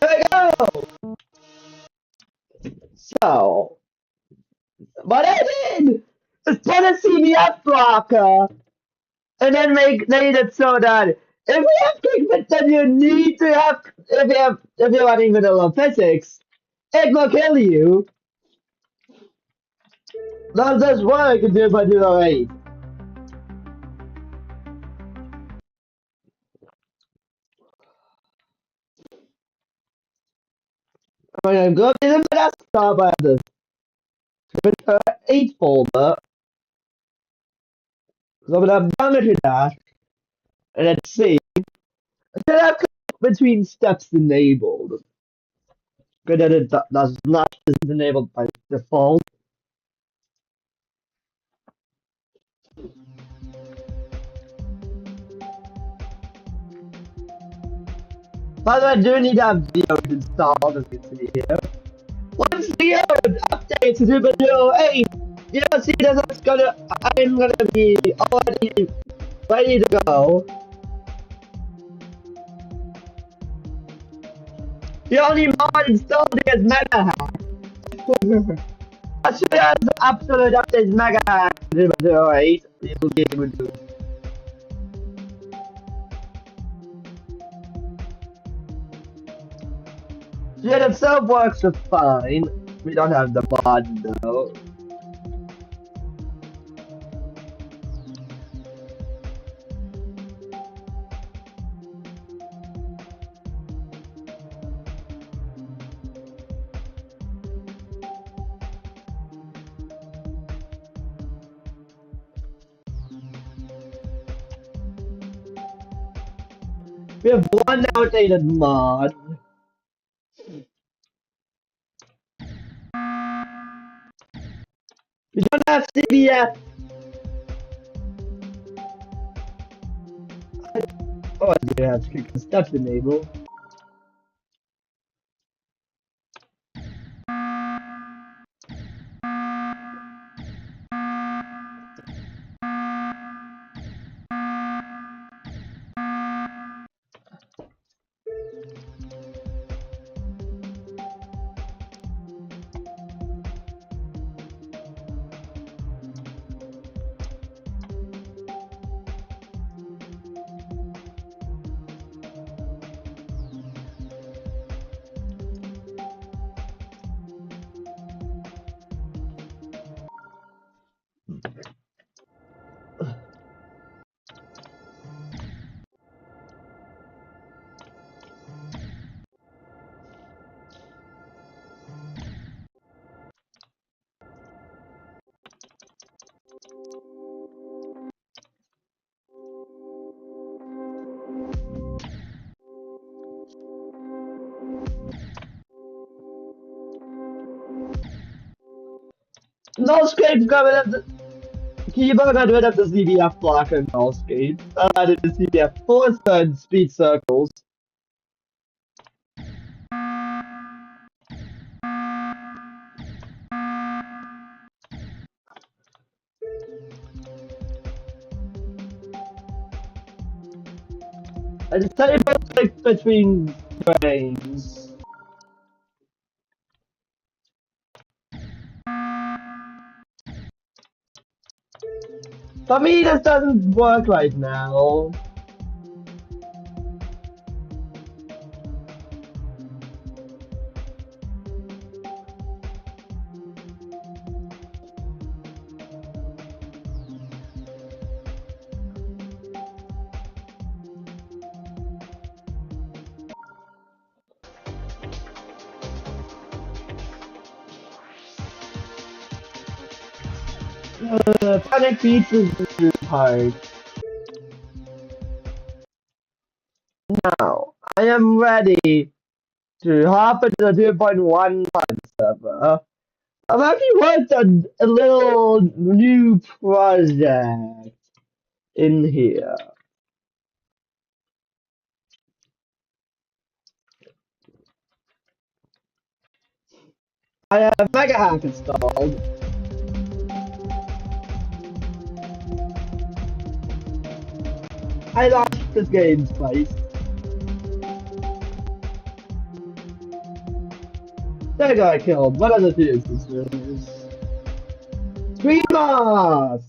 There we go! So, what I did is put a CBF blocker and then made it so that if you have kickbit, then you need to have if you're running vanilla physics, it will kill you. Does this work in 2.08? I'm gonna go to the desktop and this with 8 folder. So I'm gonna damage that and let's see. Then I have between steps enabled. Good that it does not is enabled by default. By the way, I do need to have Veo installed as you can see here. Once Veo updates to 2.08, you'll see that I'm gonna be already ready to go. The only mod installed is Mega Hack. As soon as Absolute updates Mega Hack 2.08, you'll be able to. Yeah, the sub works fine. We don't have the mod though. We have one outdated mod. We don't have CBF Oh, I do have to click the steps enable. No scrape coming up the keyboard got rid of the CDF blocker and no escape. Added the CDF force and speed circles. I disable click between frames. For me, this doesn't work right now. Panic Beats is the part. Now, I am ready to hop into the 2.1 server. I've actually worked on a little new project in here. I have Mega Hack installed. I launched this game twice. That guy killed. What are the two instances? Screamos!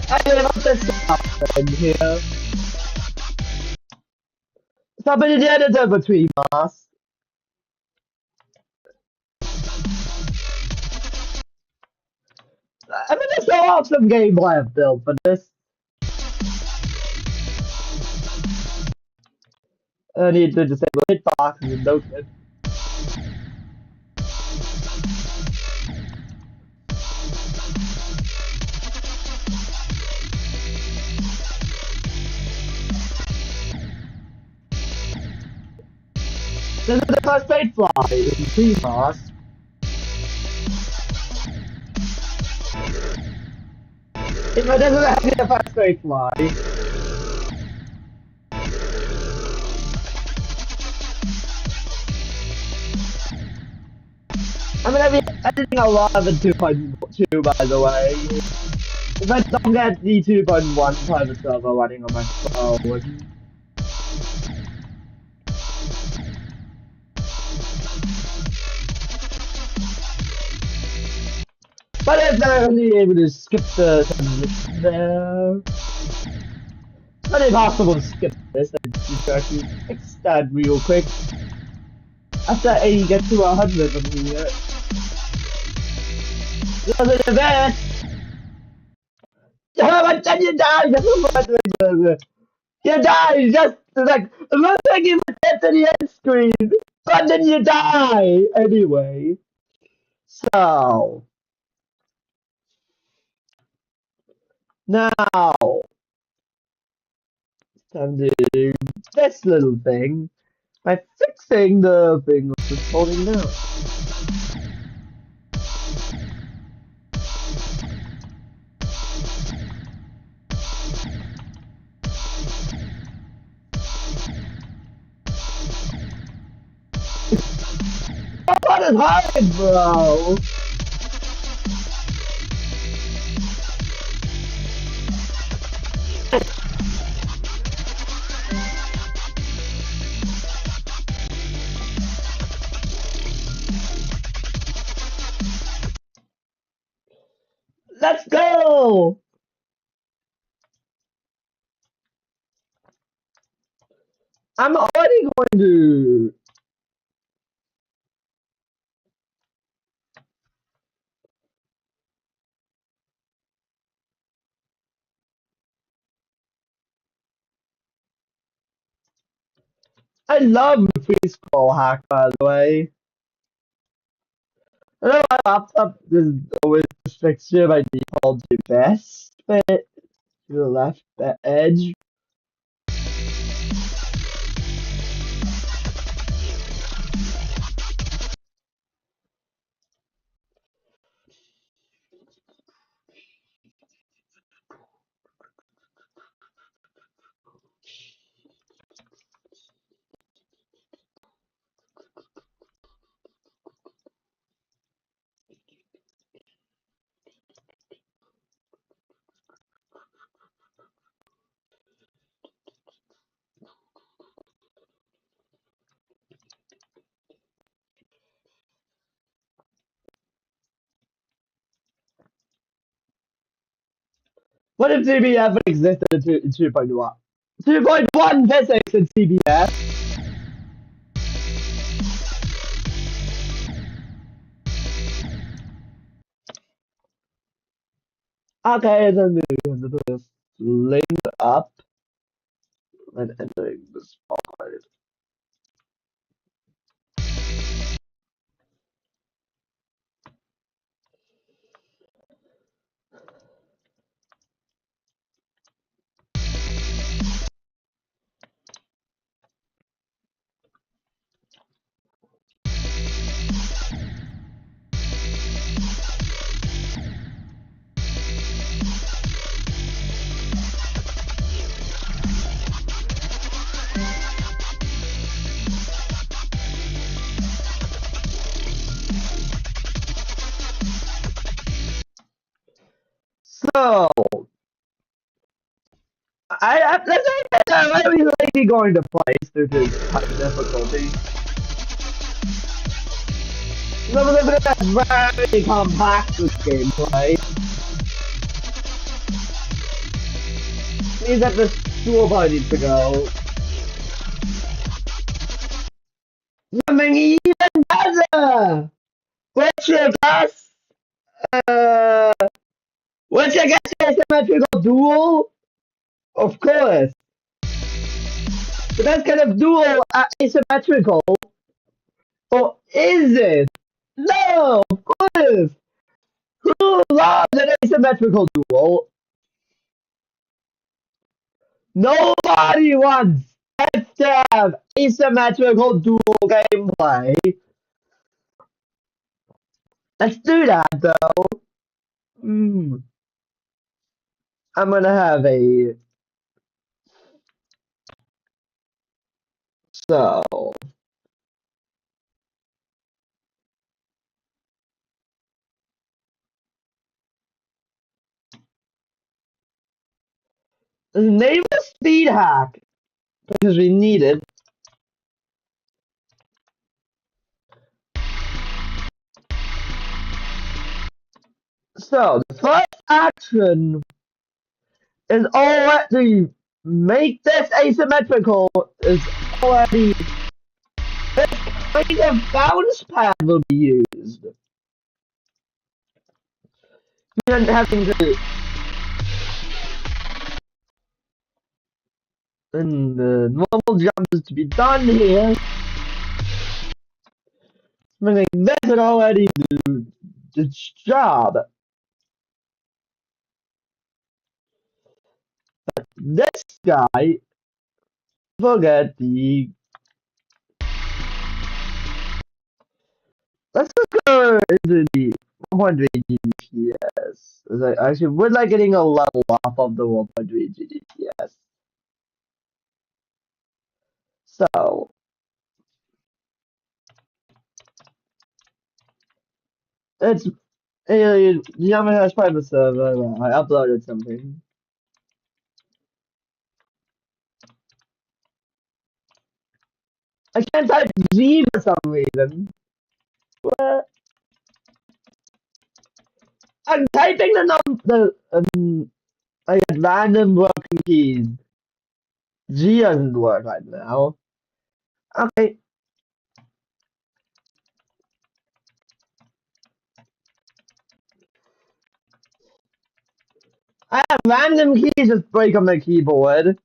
I don't know what this happened here. Somebody did it over Screamos. I mean, there's so awesome gameplay I've built for this. I need to disable hitboxes and no clip. This is the first fate fly in Screamos. If I doesn't have the first fate fly. I'm gonna be editing a lot of the 2.2 by the way. If I don't get the 2.1 private server running on my phone. But if I'm only able to skip the transition there. It's not impossible to skip this, I just actually fix that real quick. After A gets to 100 from here. There's an event! But then you die! You die! Just like, it looks like you get to the end screen, but then you die! Anyway. So. Now. time to do this little thing by fixing the thing which is falling down. What is hard, bro? Let's go! I'm already going to. I love the free scroll hack, by the way. I know my laptop is always restricted by default to best, but to the left edge. What if CBF existed in 2.1? 2.1 physics in CBF? Okay, then we have to put this link up and entering this part. So, let's say that I'm really going to place due to high difficulty. Look at that very compact gameplay. Means that the school bus needs to go. Something even better! What's your guess? Uh, what's your guess asymmetrical duel? Of course. The best kind of duel asymmetrical. Or is it? No, of course. Who loves an asymmetrical duel? Nobody wants to have asymmetrical duel gameplay. Let's do that though. I'm gonna have a so name a speed hack because we need it. So the first action is already make this asymmetrical is already this kind of bounce pad will be used. And having to and the normal jump is to be done here. Meaning this would already do its job. This guy forget the. Let's just go into the 100 GDPS. I actually would like getting a level up of the 100 GDPS. So it's Yamaha has private server. I uploaded something. I can't type G for some reason. What? I'm typing I get random broken keys. G doesn't work right now. Okay, I have random keys just break on my keyboard,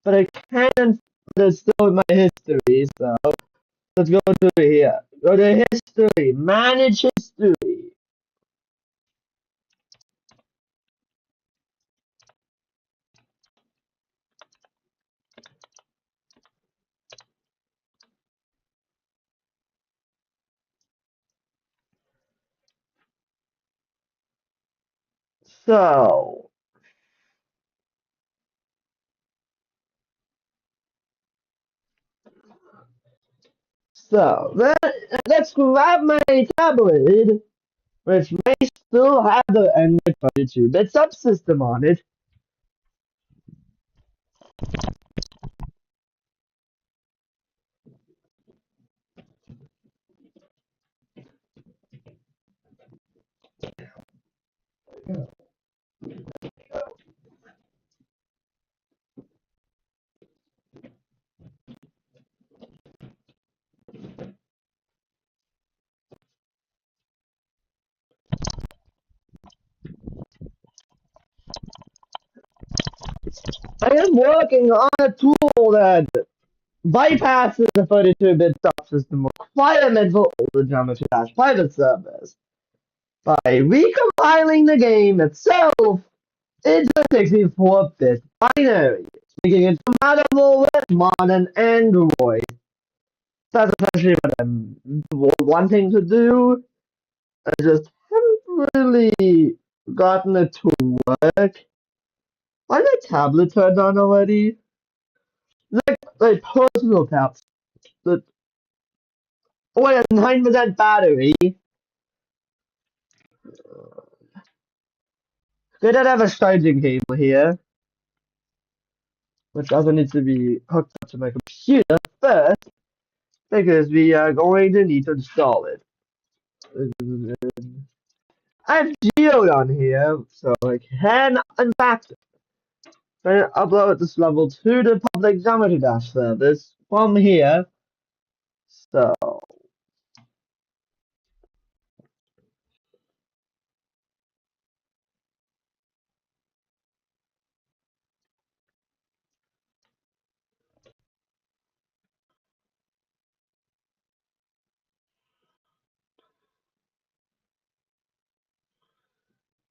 but I can't. But it's still in my history, so let's go to here. Go to history. Manage history. So, let's grab my tablet, which may still have the Android 32-bit subsystem on it. I am working on a tool that bypasses the 32-bit subsystem requirement for older Geometry Dash private servers by recompiling the game itself into a 64-bit binary, making it compatible with modern Android. That's essentially what I'm wanting to do. I just haven't really gotten it to work. Why my tablet turned on already? Like personal tabs. The Oh, wait, a 9% battery. They don't have a charging cable here, which also needs to be hooked up to my computer first, because we are going to need to install it. I have Geode on here, so I can, in fact, upload this level to the public Geometry Dash service from here. So,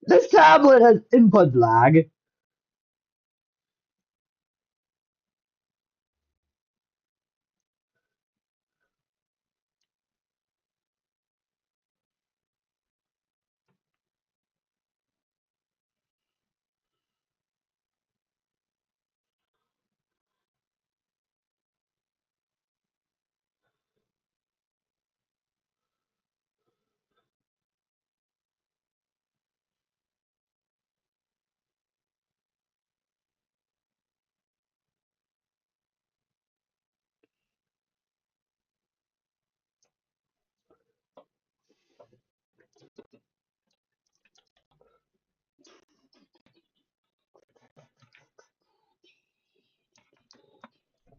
this tablet has input lag.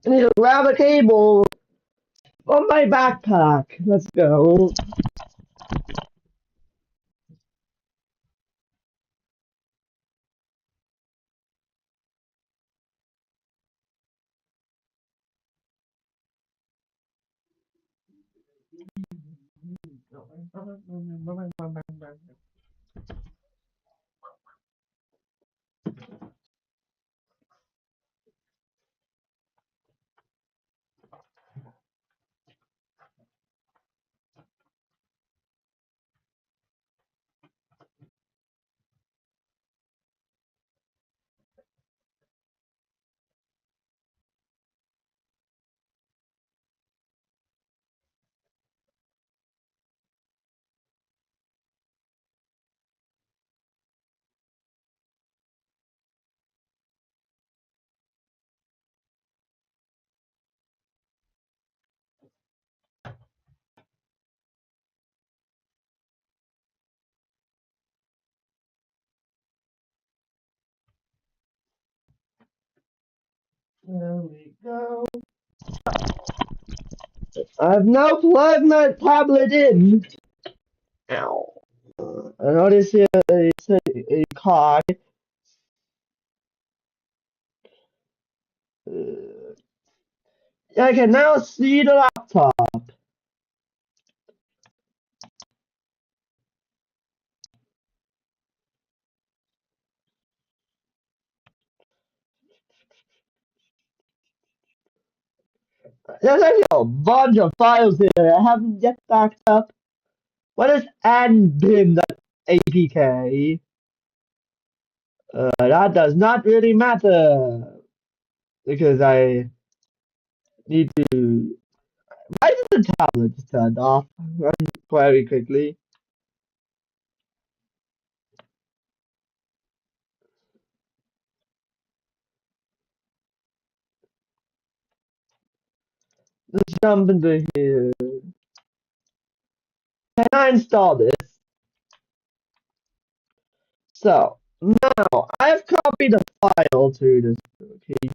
I need to grab a cable from my backpack. Let's go. There we go. I've now plugged my tablet in. Ow. I notice here it's a card. I can now see the laptop. There's actually a bunch of files here that I haven't yet backed up. What is nbin.apk? That does not really matter because I need to. Why is the tablet turned off? Run very quickly. Let's jump into here. Can I install this? So now I've copied the file to this location.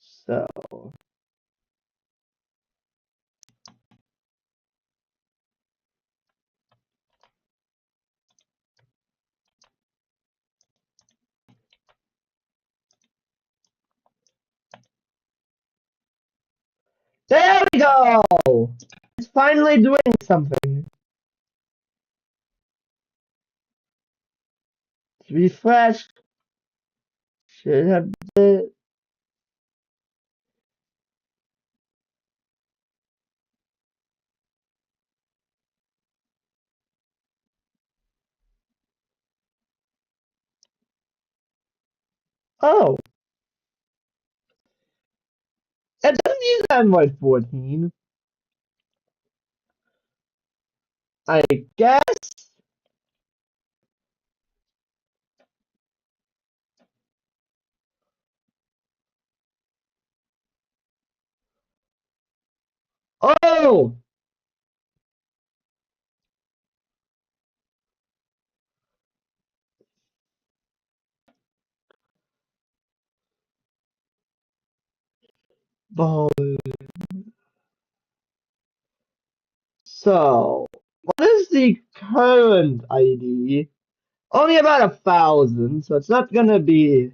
So there we go. It's finally doing something. Refresh. Should have the. Oh, it doesn't use Android 14. I guess. Oh, boy. So, what is the current ID? Only about 1,000, so it's not gonna be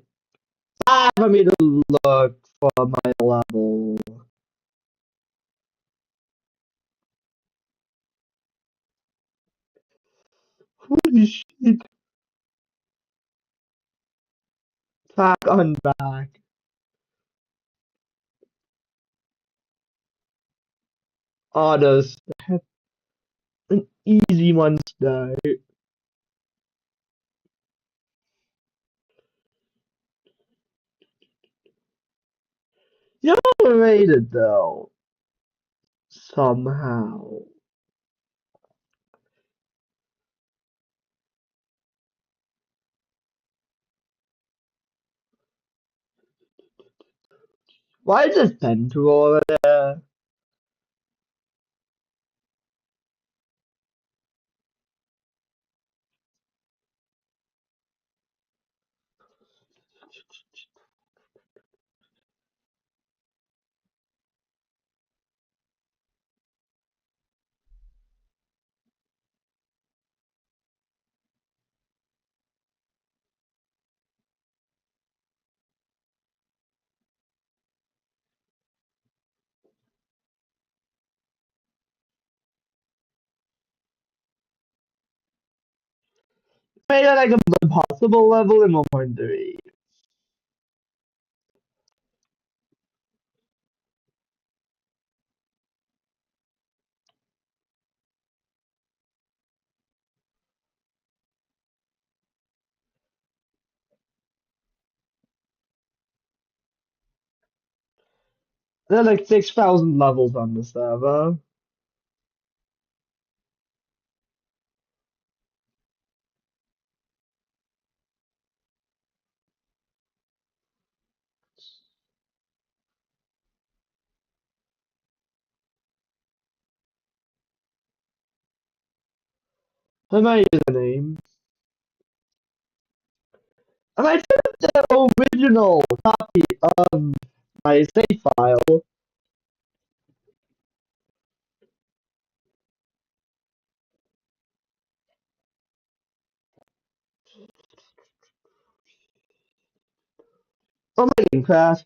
hard for me to look for my level. Holy shit. Back on back. Others have an easy one today. You're overrated though. Somehow. Why is this pen tool over there? made it like a impossible level in 1.3. There are like 6,000 levels on the server. For my username. And I took the original copy of my save file. Oh, my game crashed.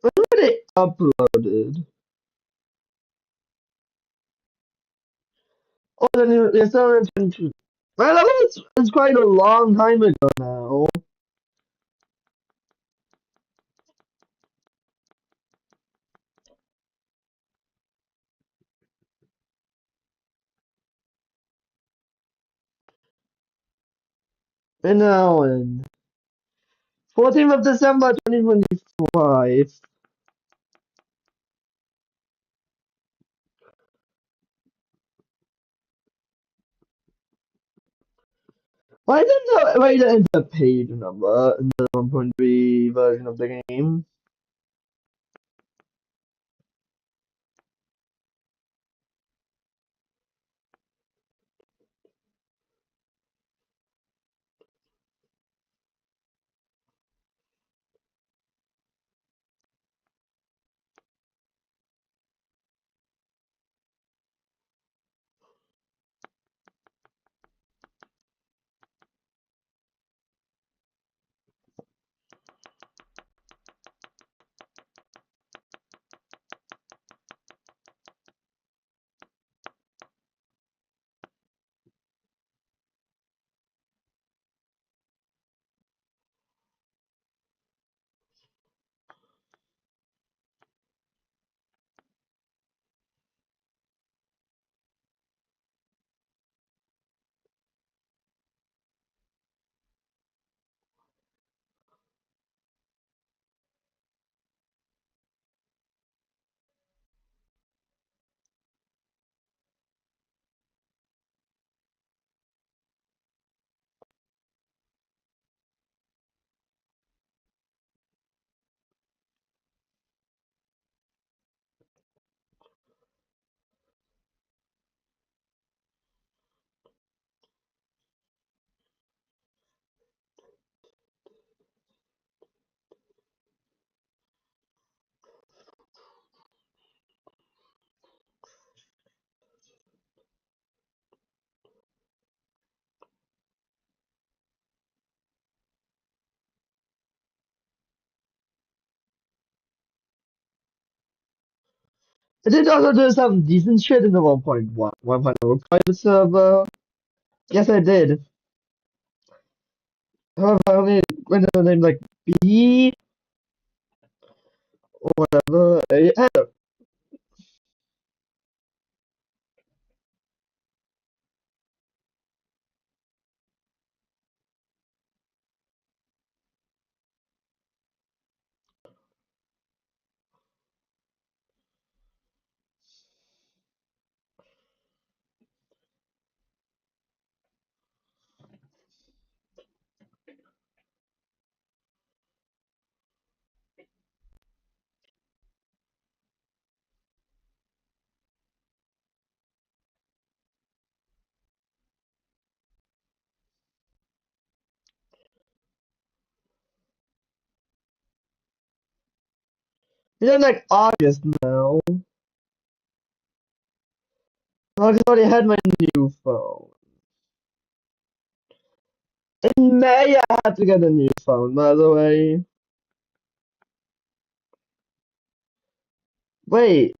When it uploaded. Oh, then it's not into. Well, that was it's quite a long time ago now. And now, in 14th of December 2025. Why didn't the write it into page number in the 1.3 version of the game? I did also do some decent shit in the 1.1 private server. Yes, I did. However, I only went to the name like B or whatever. I don't It's in like August now. August already had my new phone. In May, I had to get a new phone, by the way. Wait,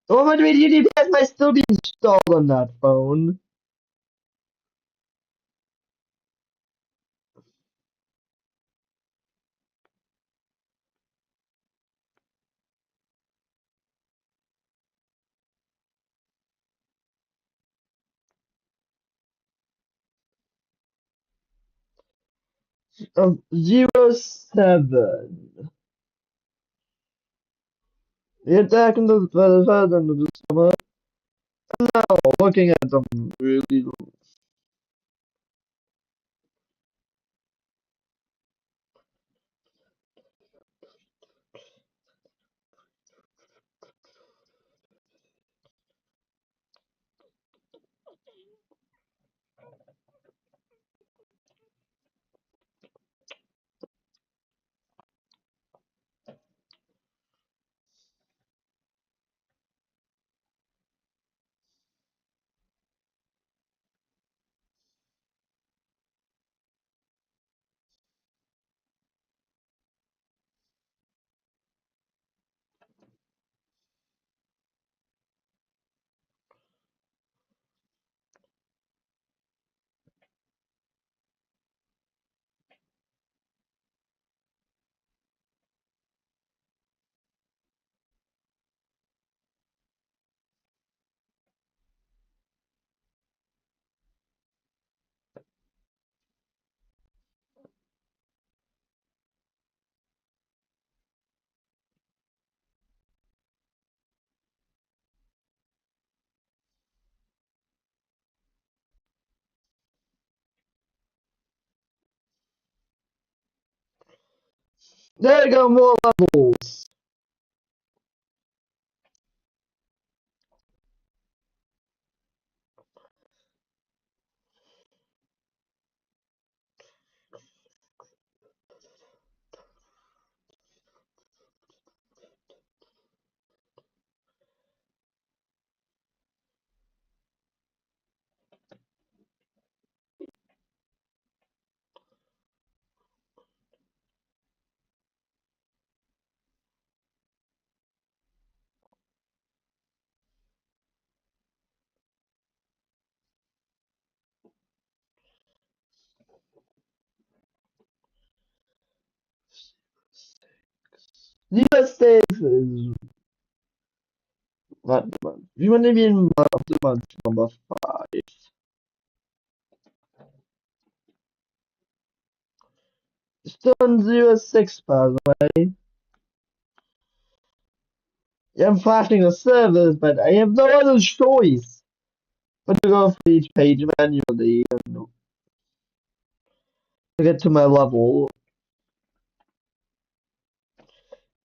oh my god, UDPS might still be installed on that phone. Of 07. Get back into the further into the summer. Now, looking at them really. There you go, more levels. US 6 is not the month. You want to be in month number 5. Still in 06, by the way. Yeah, I'm flashing the servers, but I have no other choice but to go for each page manually and to get to my level.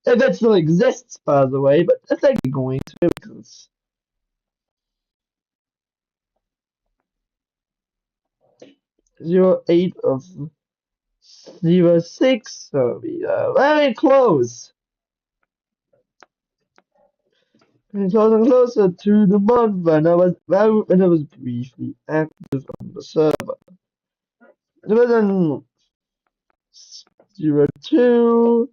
If it still exists, by the way, but I think it's going to because it's 08 of 06, so we very close. And closer and closer to the month when I was briefly active on the server. It was in 02.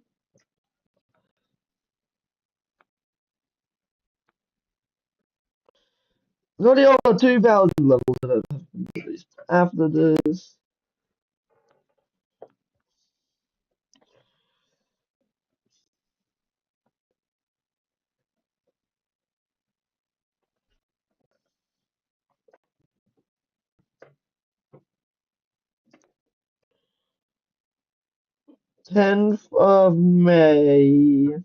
There's already over 2,000 levels that have been released after this. Tenth of May.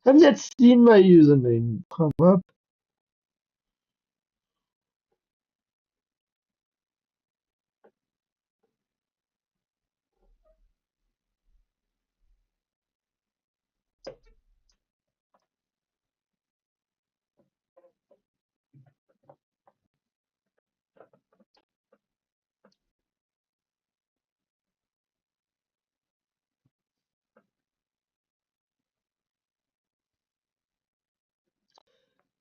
Have you yet seen my username come up?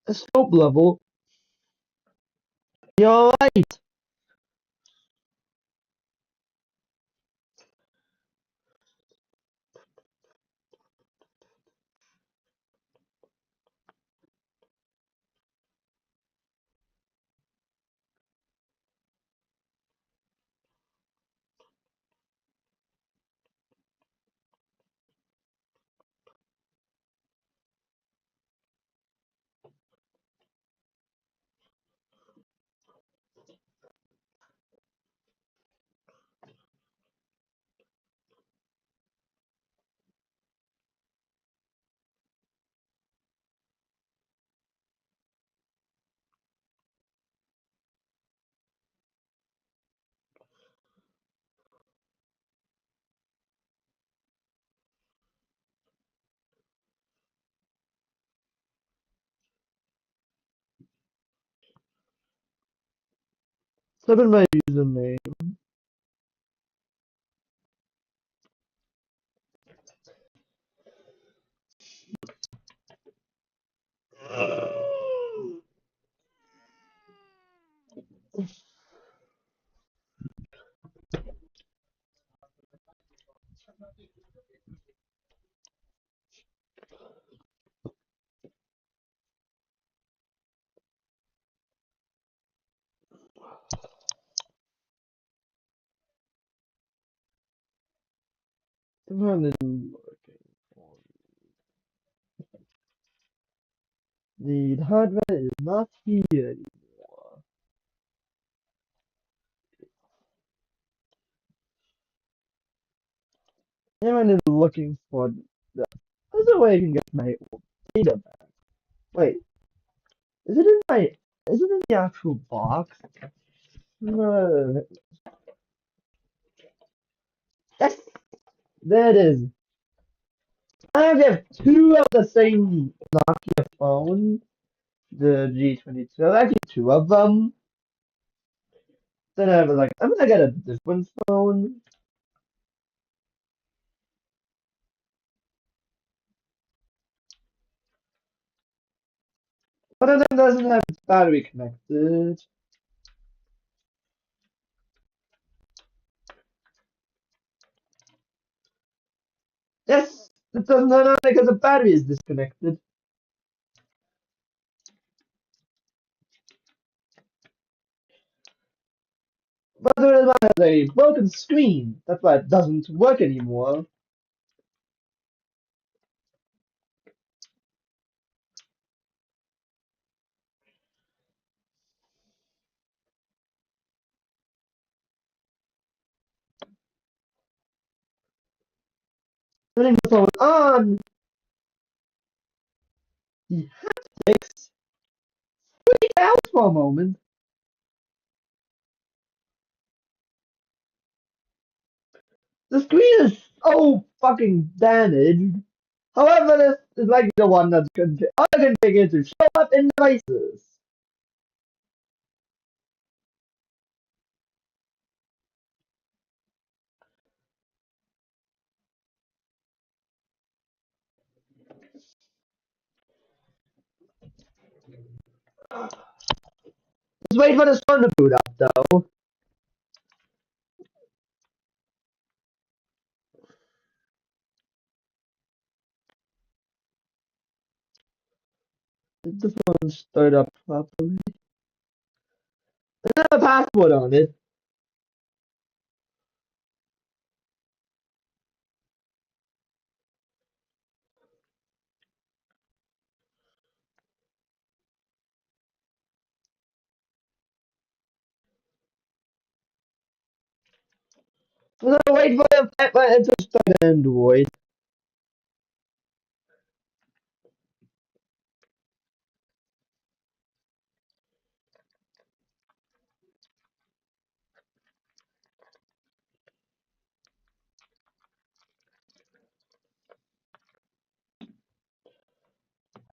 A scope level. You're right. Type in my username. I'm looking for the hardware is not here anymore. Anyone is looking for the. There's a way I can get my data back. Wait, is it in my? Is it in the actual box? No. Yes, there it is. I have two of the same Nokia phone, the G22. Actually, two of them. Then I was like, I'm gonna get a different phone. One of them doesn't have its battery connected. Yes, it doesn't turn on because the battery is disconnected. But the one has a broken screen. That's why it doesn't work anymore. Turning the phone on. The haptics freak out for a moment. The screen is so fucking damaged. However, this is likely the one that's configured to show up in devices. Let's wait for the phone to boot up, though. Did the phone start up properly? There's a password on it. I'm gonna wait for it to start Android.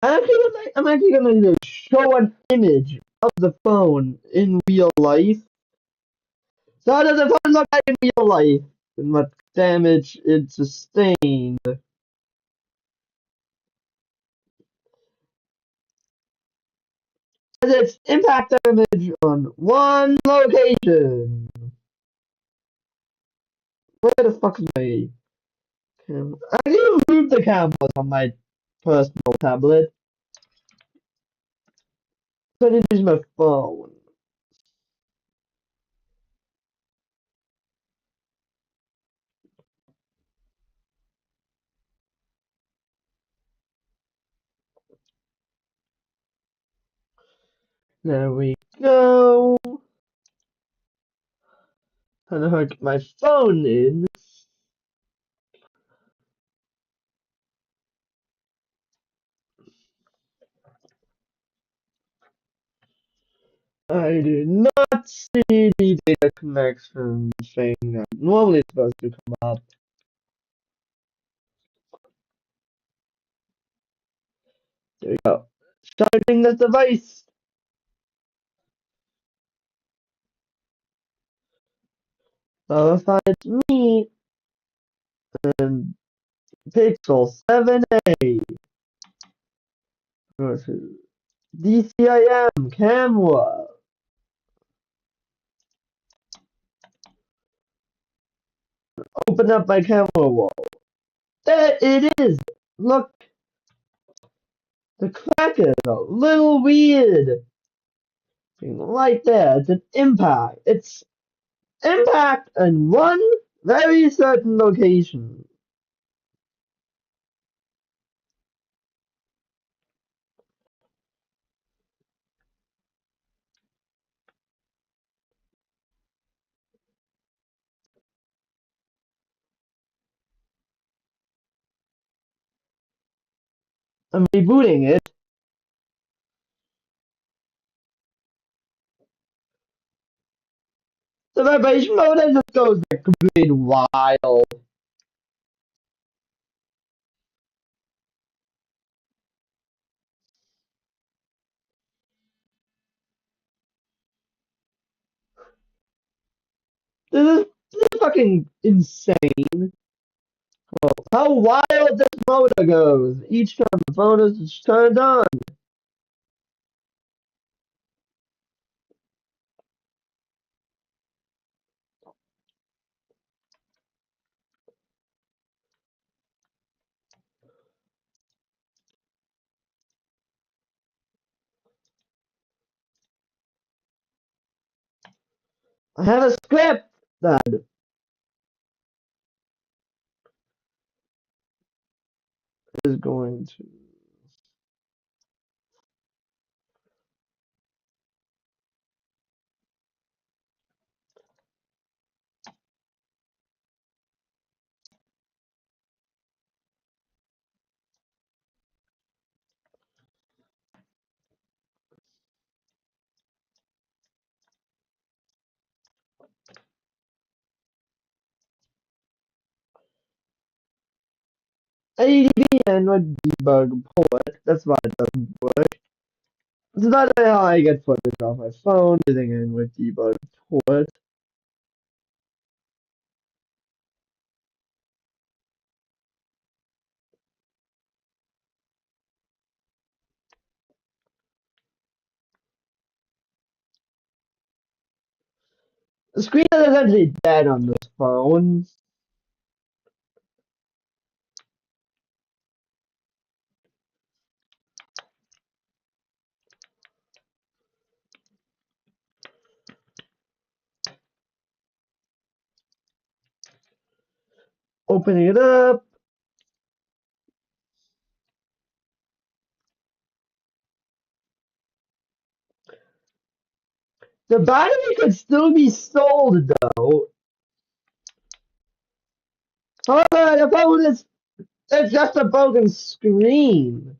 I'm actually gonna show an image of the phone in real life. So how does the phone look like in real life? And what damage it sustained? Has its impact damage on one location. Where the fuck is my camera? I can move the cameras on my personal tablet. So I didn't use my phone. There we go. Trying to hook my phone in. I do not see the data connection thing that normally is supposed to come up. There we go. Starting this device. Verify it's me and Pixel 7a. Go to DCIM camera. Open up my camera wall. There it is. Look, the crack is a little weird. Right there, it's an impact. It's impact in one very certain location. I'm rebooting it. The vibration motor just goes like complete wild. This is fucking insane. Well, how wild this motor goes each time the phone is turned on. I have a script that is going to. ADB Android debug port. That's why it doesn't work. So that's how I get footage off my phone using Android debug port. The screen is essentially dead on this phone. Opening it up. The battery could still be sold though. However, the phone is it's just a broken screen.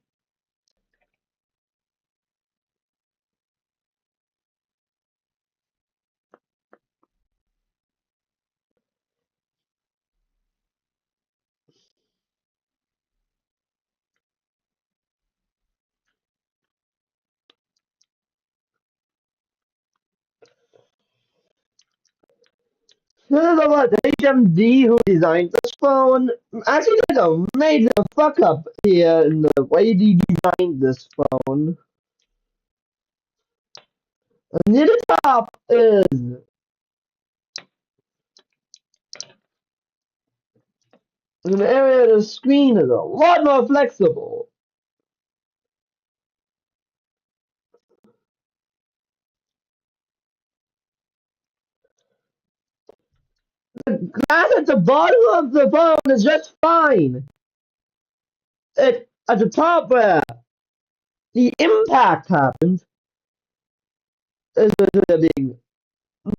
This is about HMD who designed this phone. Actually, there's a major fuck up here in the way they designed this phone. Near the top is an area of the screen is a lot more flexible. The glass at the bottom of the phone is just fine. It at the top where the impact happens is there being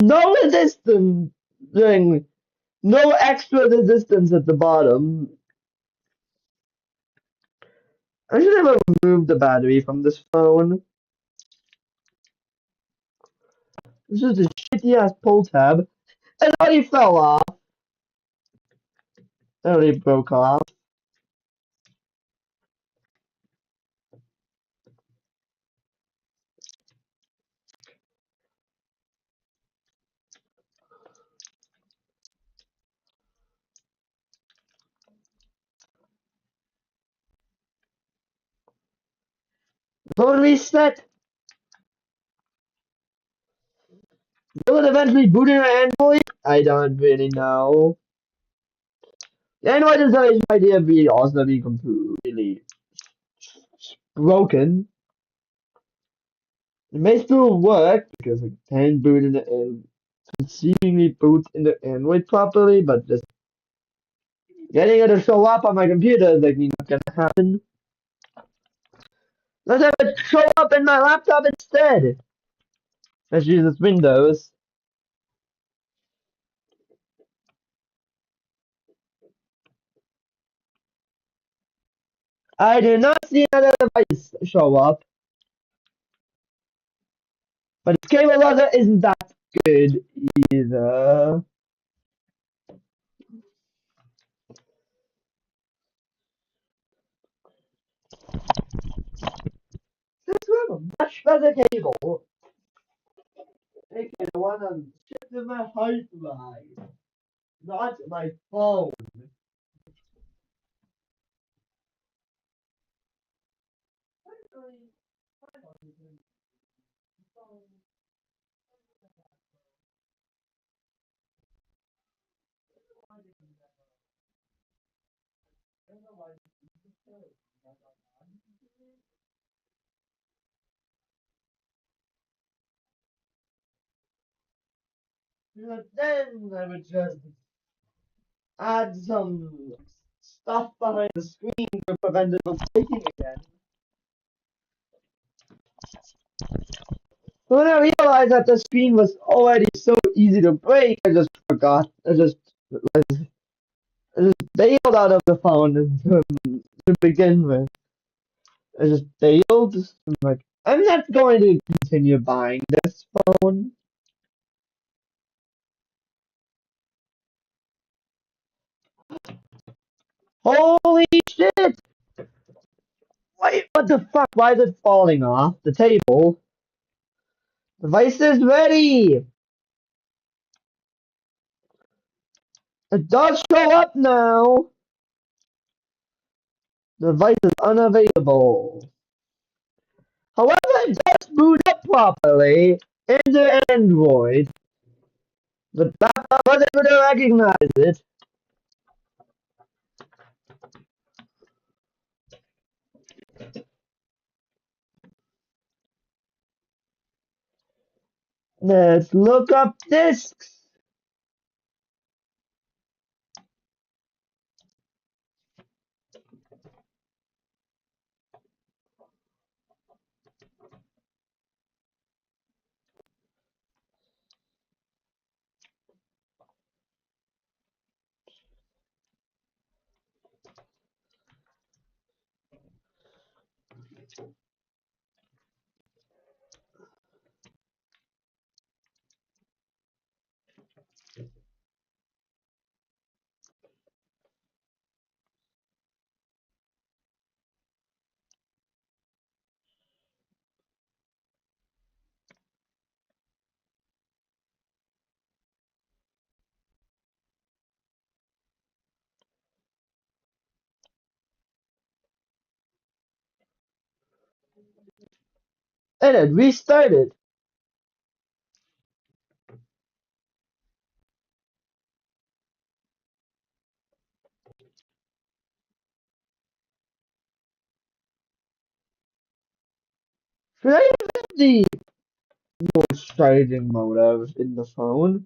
no resistance, doing no extra resistance at the bottom. I should have removed the battery from this phone. This is a shitty ass pull tab. It already fell off. It already broke off. Phone reset. Will it eventually boot into Android? I don't really know. Android installation idea be also be completely broken. It may still work because it can boot into and seemingly boot into Android properly, but just getting it to show up on my computer is like not gonna happen. Let's have it show up in my laptop instead. Let's use this Windows. I do not see another device show up, but its cable loader isn't that good either. This one a much better cable. Okay, the one I'm shipping my hard drive, not my phone. But then I would just add some stuff behind the screen to prevent it from breaking again. But when I realized that the screen was already so easy to break, I just forgot. I just bailed out of the phone to begin with. I just bailed. I'm like, I'm not going to continue buying this phone. Holy shit! Wait, what the fuck? Why is it falling off the table? Device is ready! It does show up now! Device is unavailable. However, it does boot up properly into Android. The laptop was able to recognize it. Let's look up discs. And it restarted. Should I have the voice charging mode in the phone?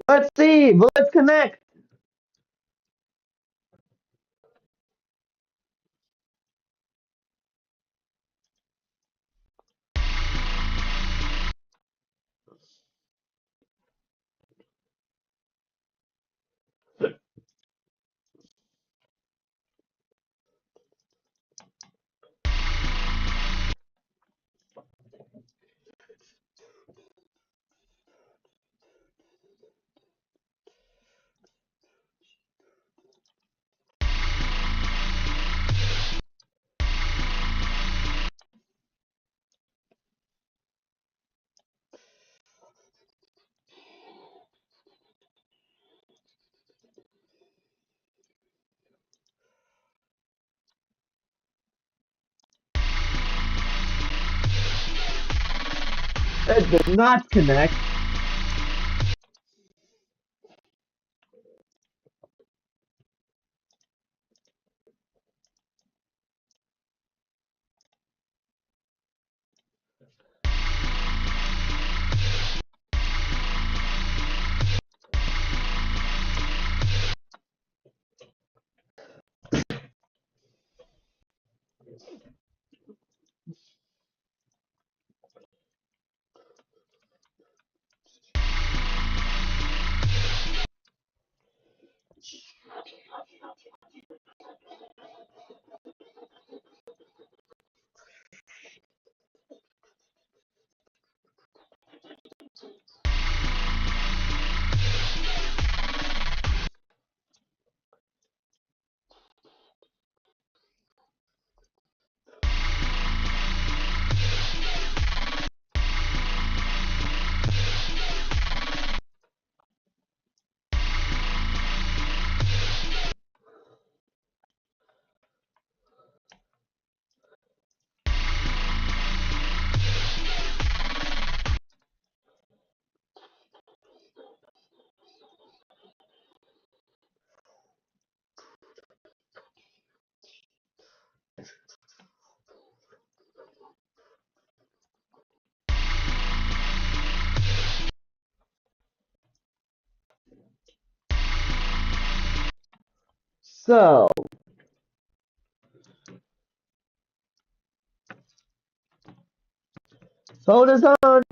Let's see. Let's connect. It did not connect. So, phone is on.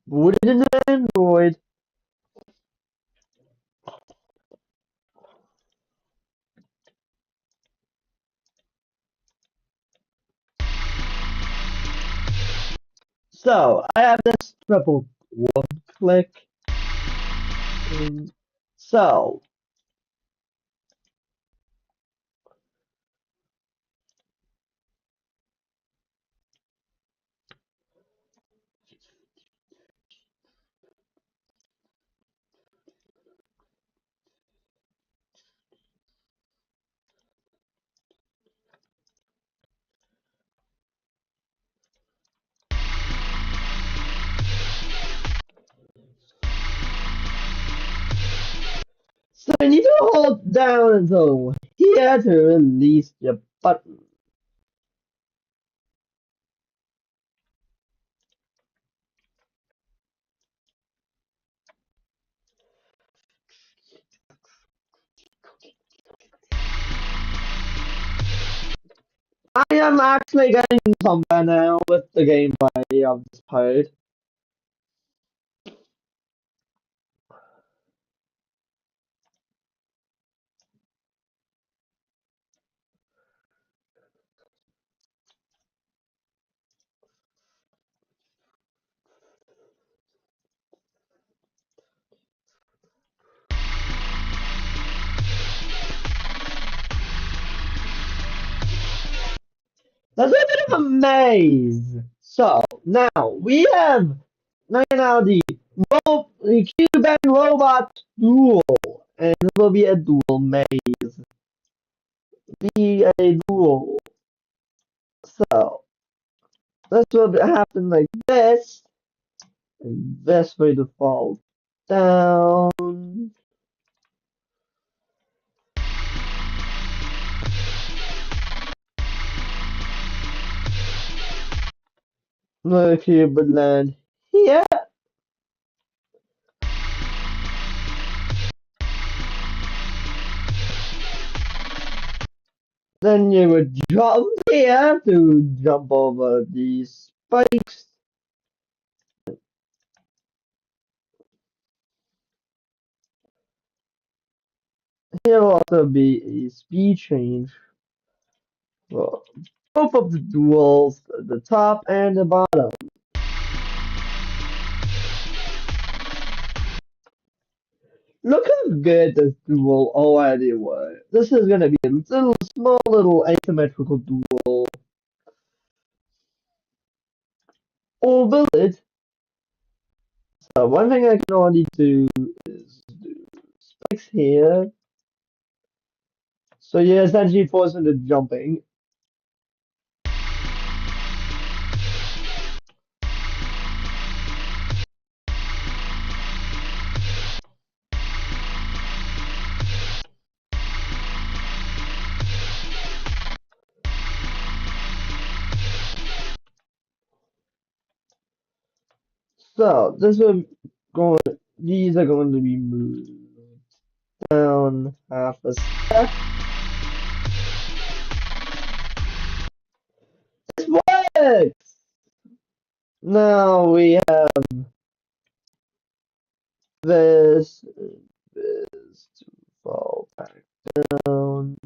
Boot it into Android. So, I have this triple one click. So, so you need to hold down until here to release your button. I am actually getting somewhere now with the gameplay of this code. That's a bit of a maze. So now we have now the Cube and Robot duel, and this will be a duel maze. Be a duel. So this will happen like this. And this way to fall down. The cube would land here. Then you would jump here to jump over these spikes. Here will also be a speed change for both of the duels, the top and the bottom. Look how good this duel already was. This is gonna be a small little asymmetrical duel. Or will it? So one thing I can already do is do spikes here. So you're essentially forced into jumping. So this is going. These are going to be moved down half a step. This works. Now we have this, this to fall back down,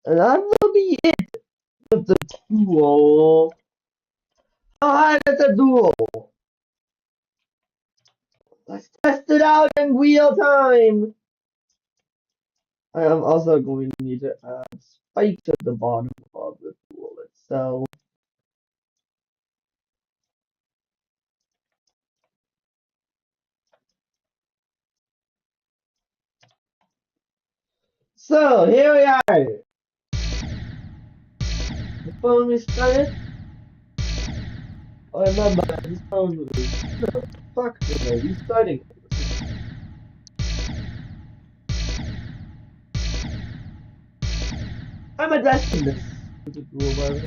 and that will be it with the duel. Alright, it's a duel. Let's test it out in real time. I am also going to need to add spikes at the bottom of the duel itself. So here we are. The phone restarted. Oh, remember, this phone was no, fuck today, restarting. I'm addressing this with the duel button.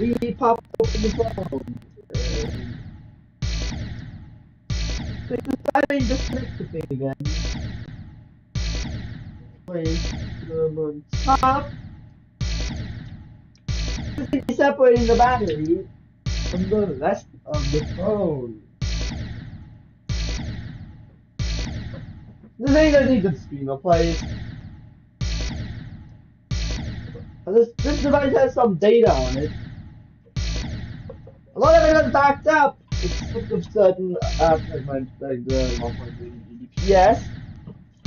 we pop open the phone. Take the time and disconnect the thing again. Wait, stop. Separating the battery from the rest of the phone. This ain't a good streamer, please. This device has some data on it. A lot of it is backed up, except of certain segments like the 1.3 Gbps.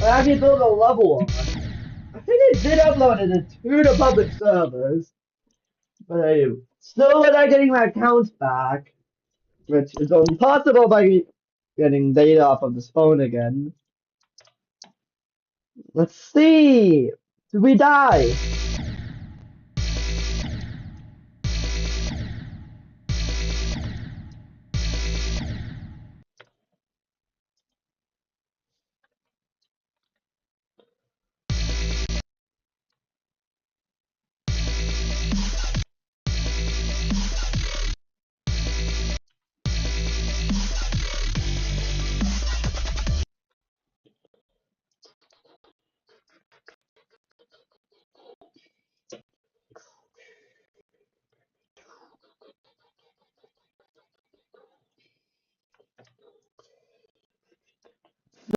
I actually built a level on. I think I did upload it to the public servers, but I still without getting my accounts back, which is only possible by getting data off of this phone again. Let's see. Did we die?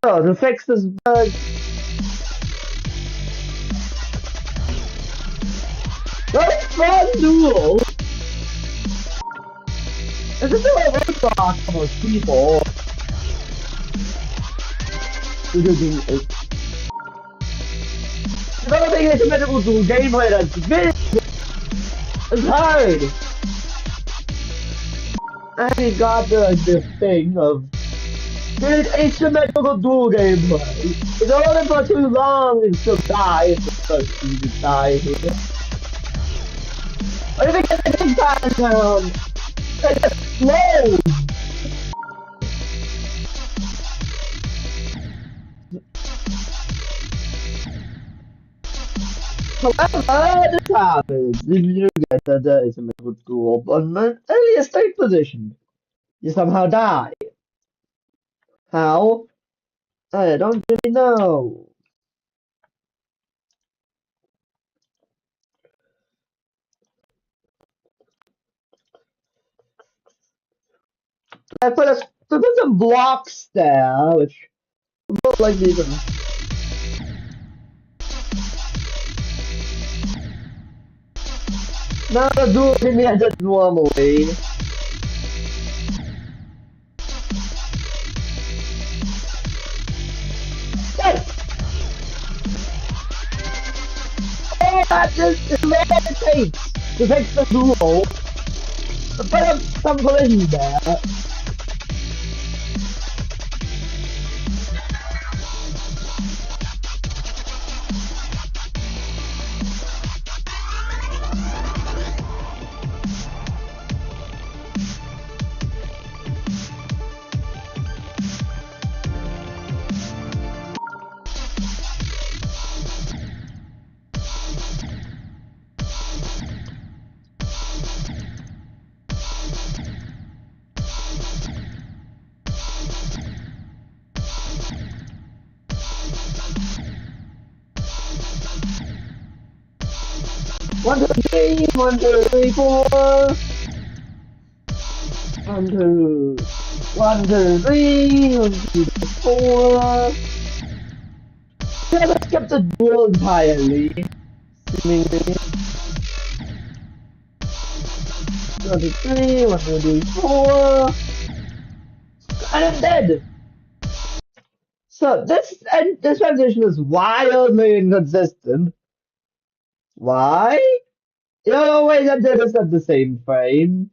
So to fix this bug, let's run duel. This is a roadblock for most people. Developing asymmetrical duel gameplay that's very hard. And he got the thing of good asymmetrical duel gameplay. It's only for too long and still die. It's supposed to die here. What if it gets a big time down? It explodes! However, this happens if you get the asymmetrical duel on an earlier state position. You somehow die. How? I don't really know. I put some blocks there, which look like these are. Now the duel can be just normally. Yes! Oh, that just is what it takes to fix the duel. Put up some collision there. One, two, three, 1, 2, 3, 4. 1, 2, 1, 2, 3, 1, 2, 4. Yeah, let's skip the duel entirely. Seemingly. 1, 2, 3, 1, 2, 3, 4. And I'm dead! So this transition is wildly inconsistent. Why? You know, wait, I did this at the same frame.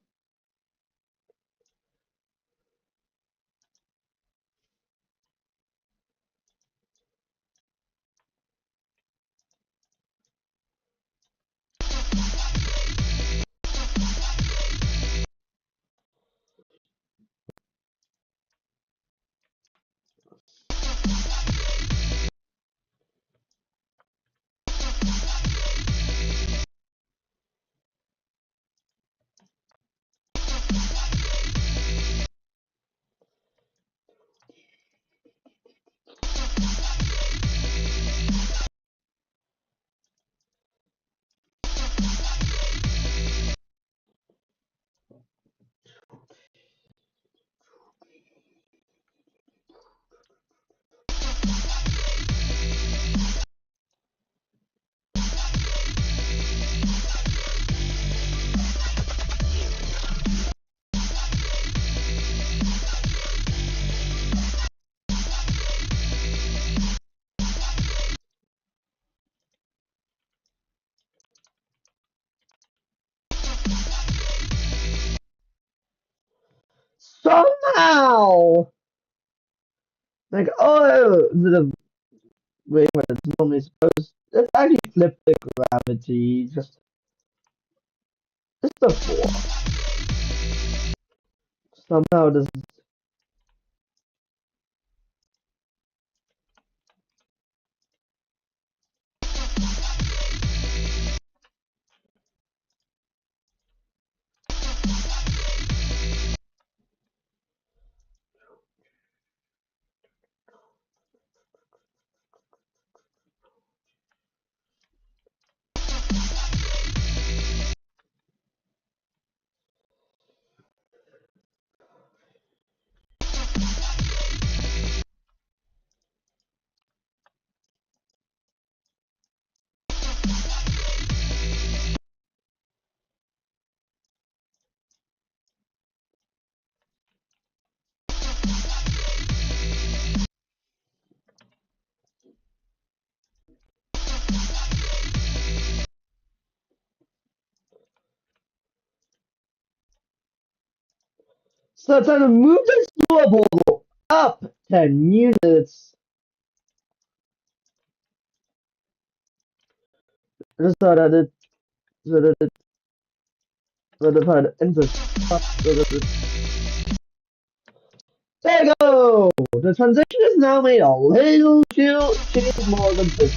Ow! Like, oh, the way where it's normally supposed. Let's actually flip the gravity just before. Somehow this. So time to move this snowball up 10 units. Just so that it, so that it, so that it enters. So that it, there you go! The transition is now made a little shade more than this.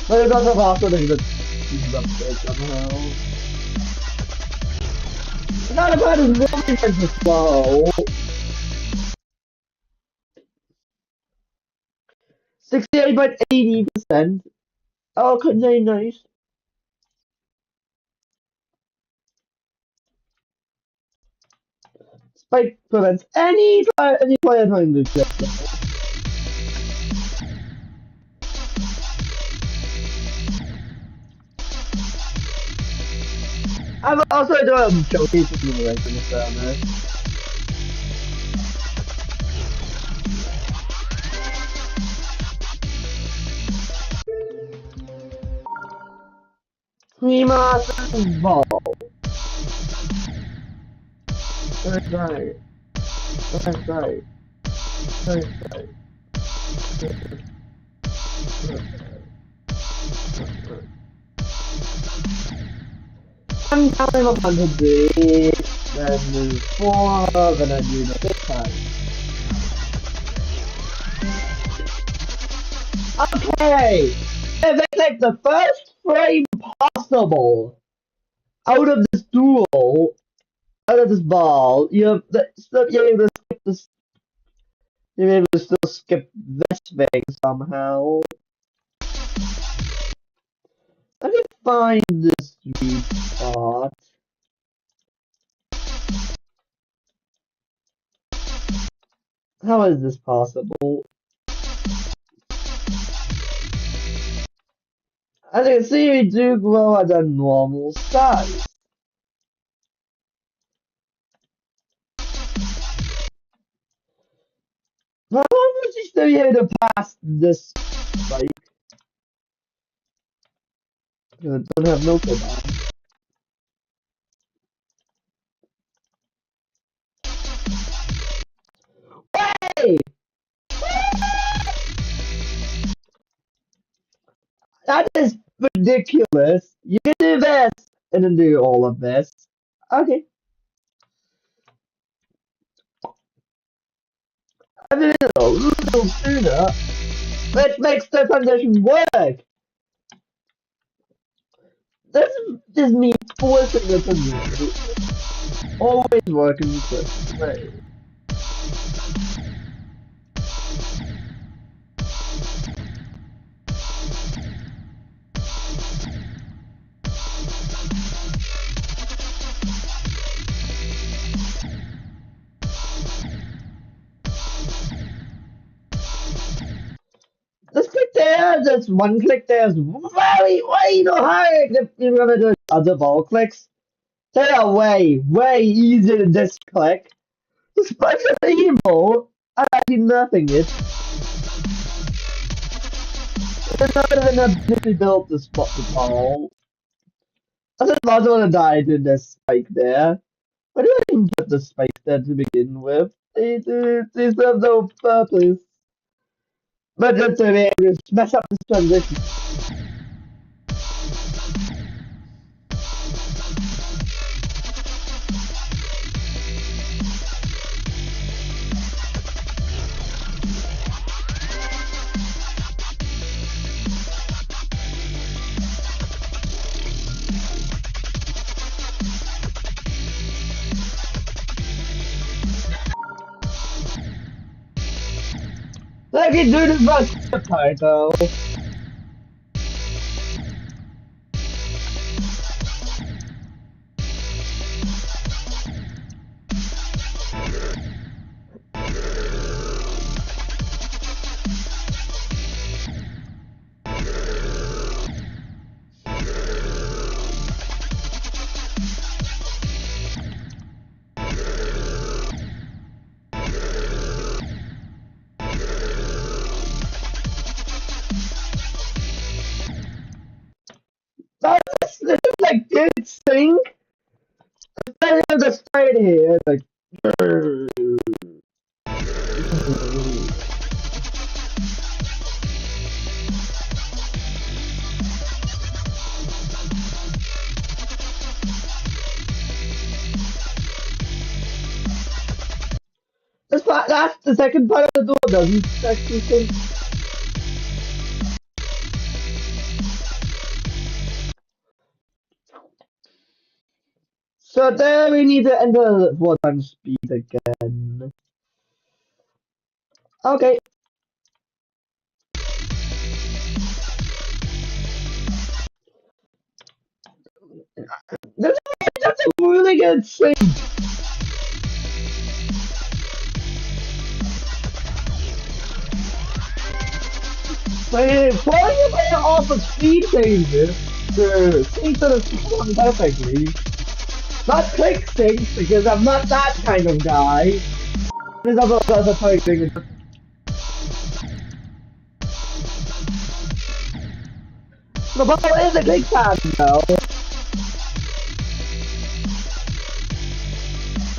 But it doesn't also think that he's up there somehow. Not about his movement is slow. 68.80%. Oh, couldn't say nice. Spike prevents any player trying to get them. I'm also doing showcasing the rest of the server. Prima's ball. That's right. That's right. That's right. I'm counting up on the day, then move 4, then I do the 5 time. Okay! If they take the first frame possible out of this duel, out of this ball, you're able to skip this. You're able to still skip this thing somehow. Let me find this sweet spot. How is this possible? As you can see, we do grow at a normal size. How long was he still able to pass this spike? I don't have no cooldown. Hey! That is ridiculous. You can do this and then do all of this. Okay. I did it a little sooner, which makes the transition work. This is me forcing the transition. Always working the way. Just click there, just one click there is very, way too hard if you're gonna do other ball clicks. They are way easier than this click. Especially evil, I do nothing it. There's not even ability built to spot the ball. I just not wanna die to this spike there. Why do I even put the space there to begin with? It serves no purpose. But just to be able to mess up this transition. I can do this by subtitle. This is like good thing. I have the start here. Like, that's the second part of the door doesn't actually think. So there we need to enter 4 times speed again. Okay. That's a really good thing. Like, falling away off of speed changes the sync to the song perfectly. Not click sync because I'm not that kind of guy. There's other typing. The ball is a click pad now.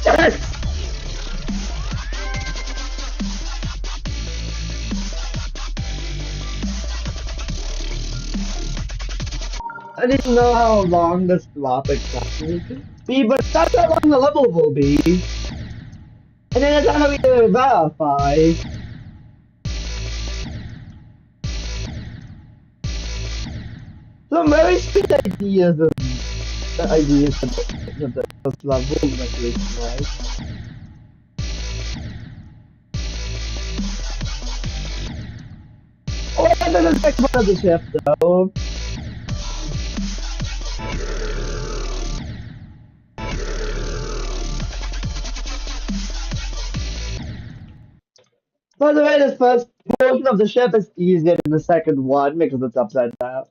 Yes! I didn't know how long this drop exactly could be, but that's how long the level will be. And then it's how we verify. Some very sweet ideas of the ideas of the first level mechanism, right? Oh, and then the second part of the shift though. By the way, this first portion of the ship is easier than the second one because it's upside down.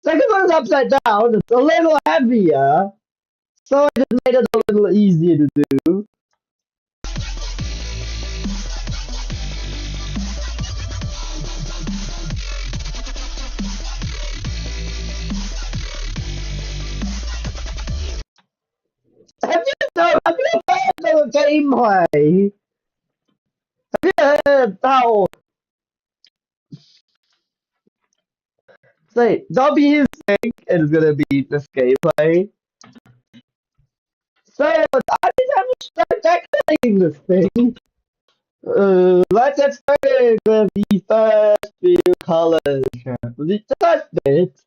Second one is upside down, it's a little heavier, so I just made it a little easier to do. Have you heard of gameplay? Have you heard how, say, W sync is gonna be this gameplay? So, I just have to start decorating this thing. Let's get started with the first few colors. The first bit.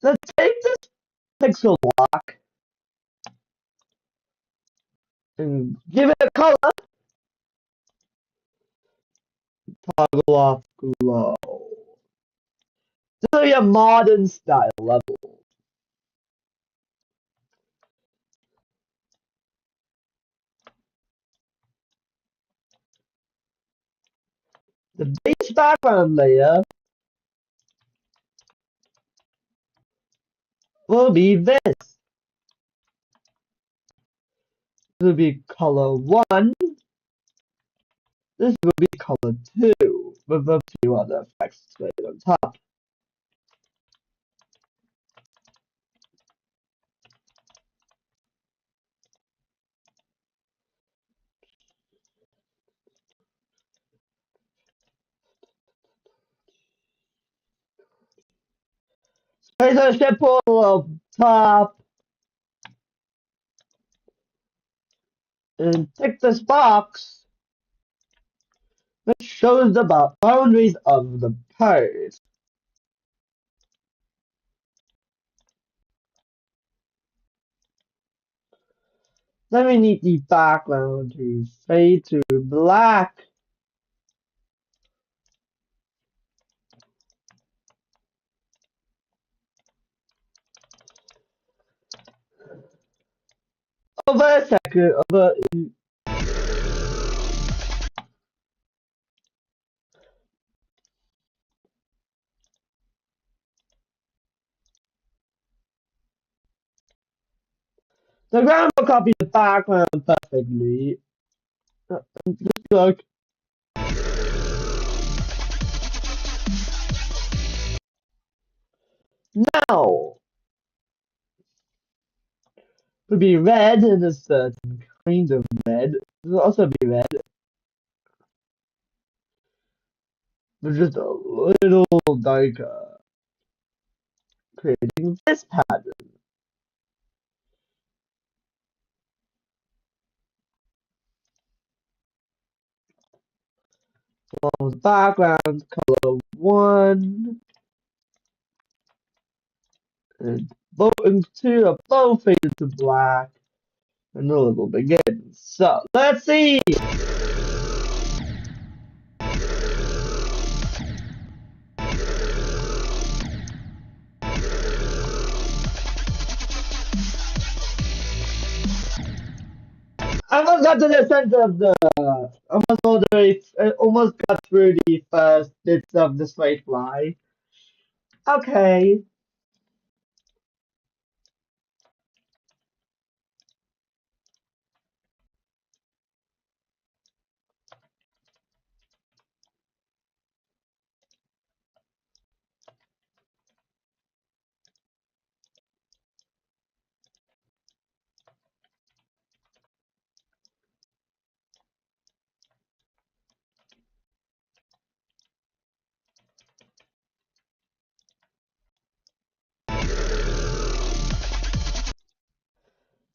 Let's take this pixel block and give it a color. Toggle off glow. This will be a modern style level. The base background layer will be this. will be color 1. This will be color 2, with a few other effects right on top. Spaceship up top, and tick this box, which shows the boundaries of the pose. Then we need the background to fade to black. Over a second, the ground will copy the background perfectly. Just like now, would be red in a certain kind of red. It will also be red, but just a little darker, creating this pattern. Along the background, color 1, and both and 2 are both faded to black, and the level begins. So, let's see! I almost got to the center of the. Almost got through the first bits of the straight fly. Okay.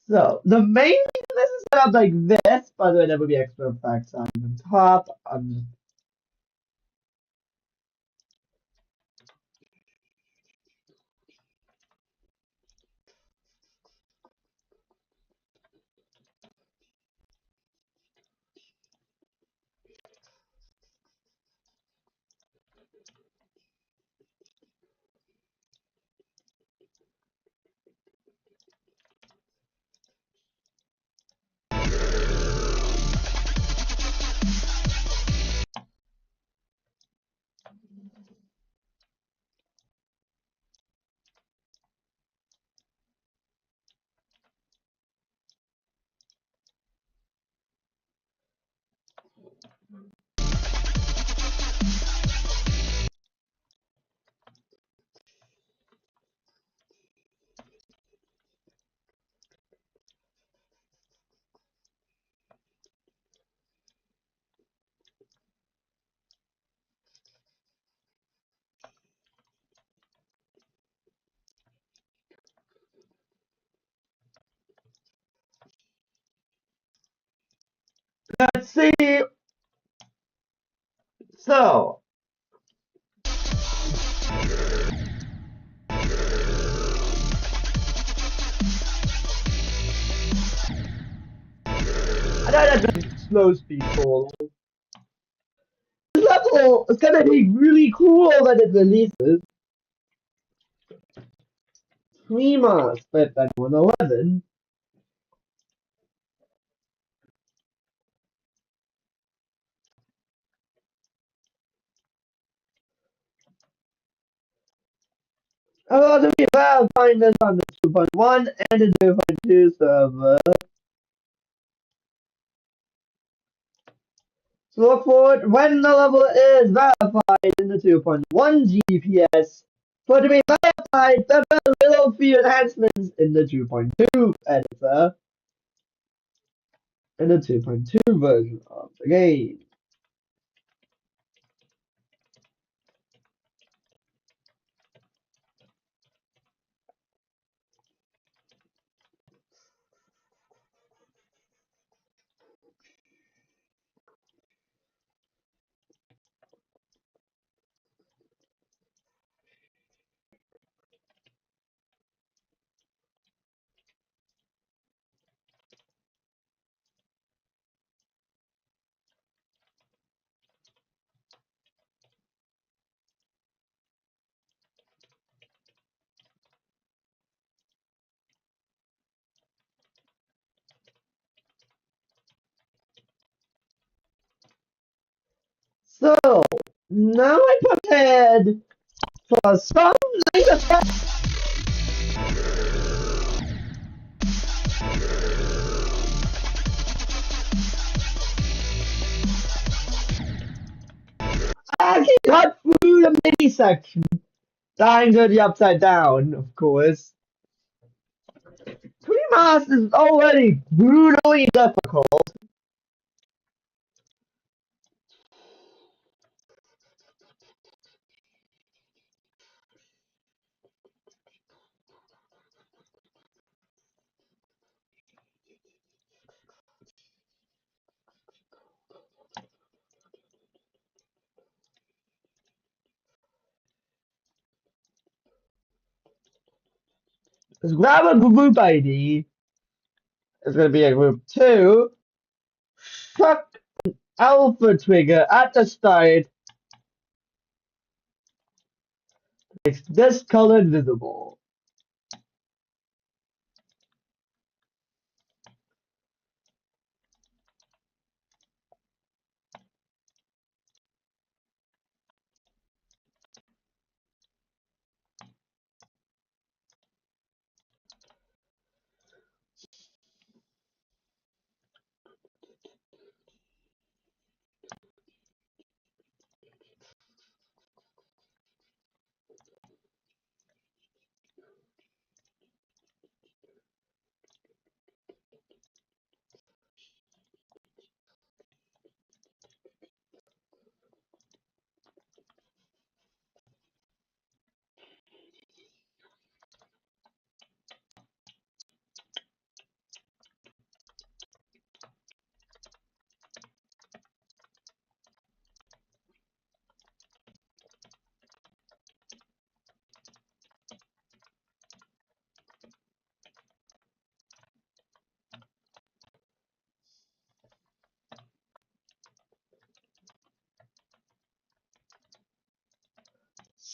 So the main reason this is set up like this, by the way, there will be extra effects on the top. Let's see. So I know that's a slow speed fall. This level is gonna be really cool when it releases. Prima spent that 111. I'm going to be able to find this on the 2.1 and the 2.2 server. Look for it when the level is verified in the 2.1 GPS. For it to be verified, there are little few enhancements in the 2.2 editor. In the 2.2 version of the game. So, now I prepared for some nice effects. I actually cut through the mini section. Dying to the upside down, of course. Treemouse is already brutally difficult. Let's grab a group ID. It's gonna be a group 2. Chuck an alpha trigger at the start. Makes this color visible.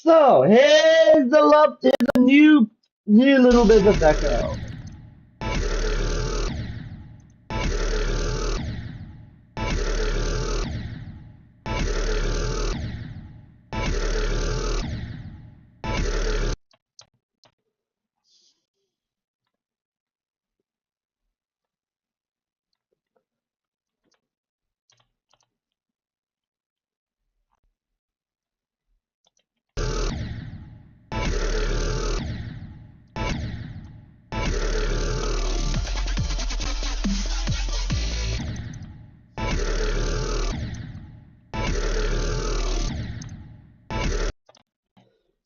So here's a new little bit of echo.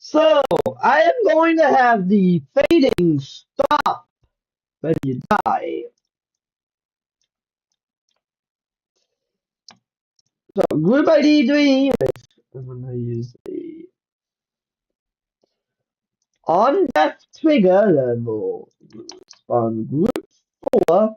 So I am going to have the fading stop when you die. So group ID 3, I'm going to use the on death trigger level on group 4.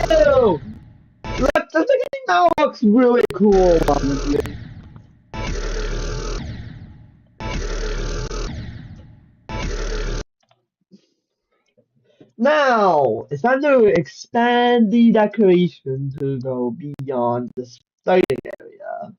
Ew! That's like now looks really cool, honestly. Now, it's time to expand the decoration to go beyond the starting area.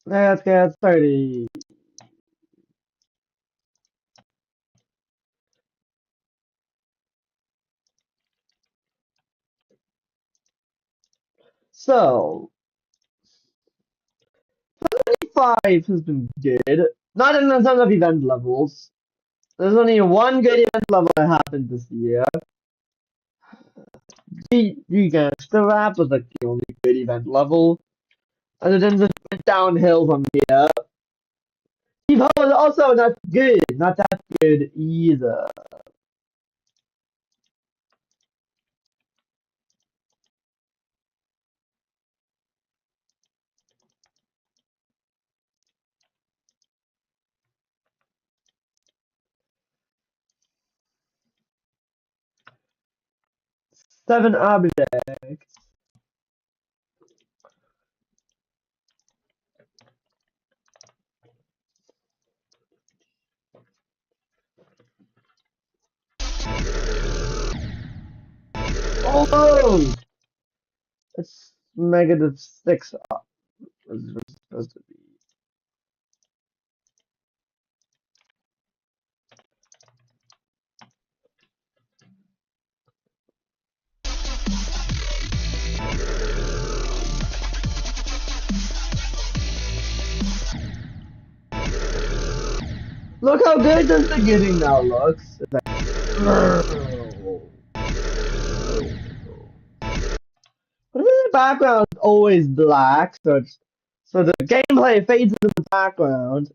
Let's get started. So, 5 has been good. Not in terms of event levels. There's only one good event level that happened this year. The Gangster Rap was like the only good event level. And then just went downhill from here. Steve Ho was also not good. Not that good either. 7 objects. Oh! It's -6. Was supposed to be. Look how good this beginning now looks. It's like, but the background is always black, so the gameplay fades into the background.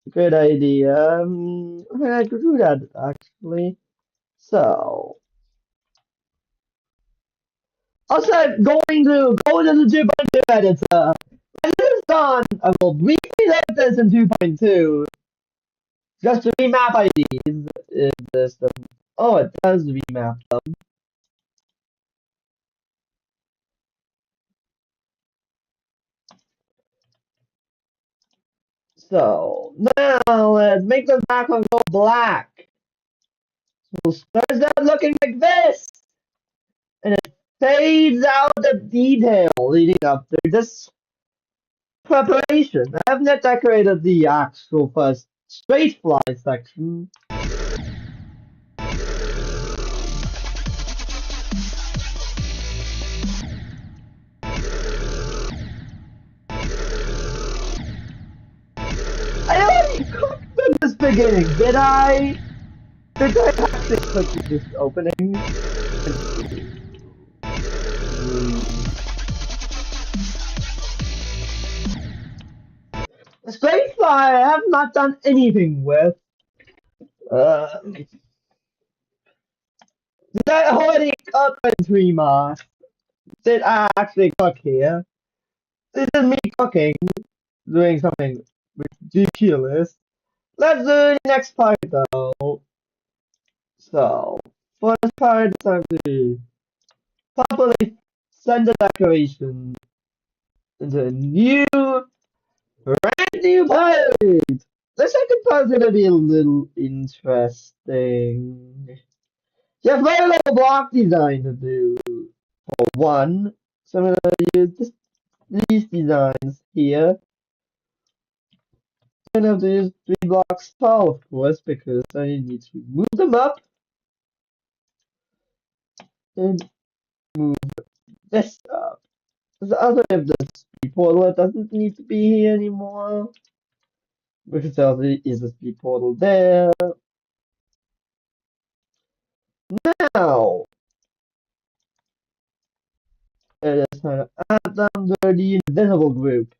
Good idea. I could do that actually. So, also going to the 2.2 editor. When this is done, I will briefly load this in 2.2 just to remap IDs. If this doesn't, oh, it does remap them. So now let's make the background go black. So starts out looking like this, and it fades out the detail leading up to this preparation. I have not decorated the actual first straight fly section. I already cooked in this beginning, did I? Did I actually cook this opening? The straight fly I have not done anything with. Did I already cook in Trima? Did I actually cook here? This is me cooking, doing something ridiculous. Let's do the next part though. So, for this part, it's time to properly send the decoration into a brand new part. The second part's gonna be a little interesting. You have very little block design to do for one. So I'm gonna use these designs here. I'm gonna have to use 3 blocks tall, of course, because I need to move them up and move this up. The other of the speed portal it doesn't need to be here anymore. Because there is a speed portal there. Now, it is time to add them to the invisible group.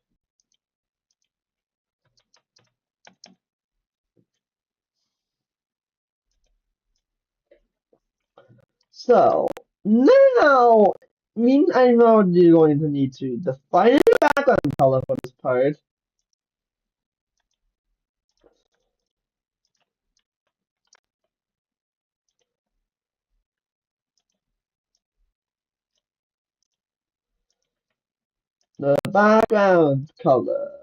So, now, I know you're going to need to define a background color for this part. The background color.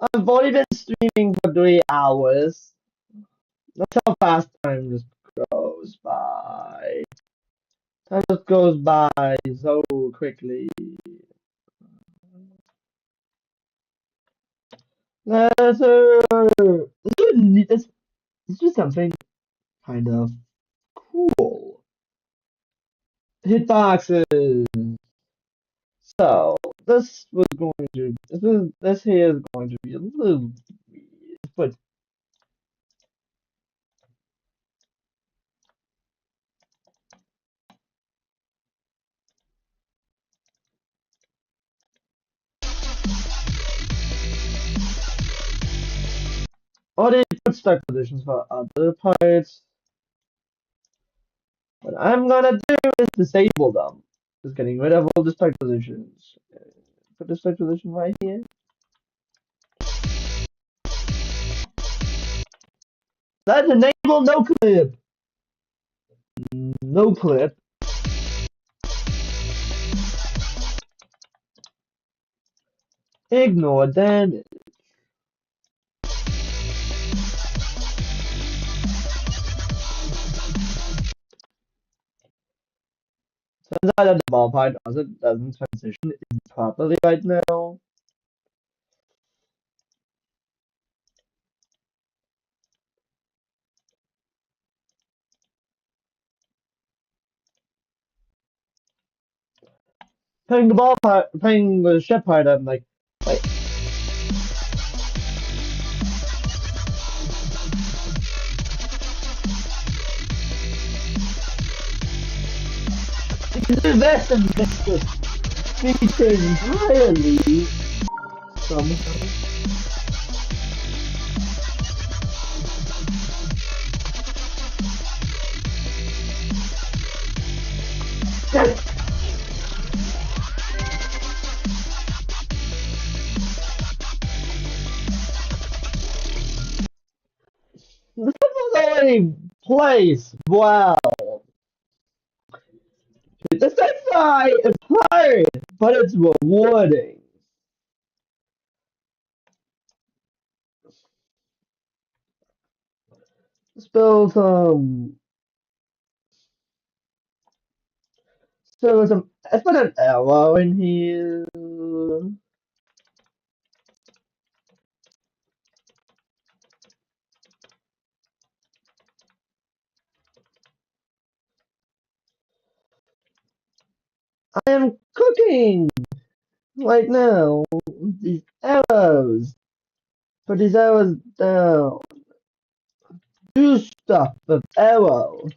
I've already been streaming for 3 hours. That's how fast time just goes by. Time just goes by so quickly. Let's, let's do something kind of cool. Hitboxes. So this here is going to be a little weird, but or they put start positions for other parts. What I'm gonna do is disable them. Just getting rid of all the start positions. Put the start position right here. Let's enable no clip. No clip. Ignore damage. Turns out that the ball part doesn't transition properly right now. Playing the ball part, playing the ship part, I'm like, wait. This and this was speaking entirely somehow. This was already placed. Wow. The sci-fi is hard, but it's rewarding. Spill some, let's put an arrow in here. I am cooking right now. These arrows. Put these arrows down. Do stuff with arrows.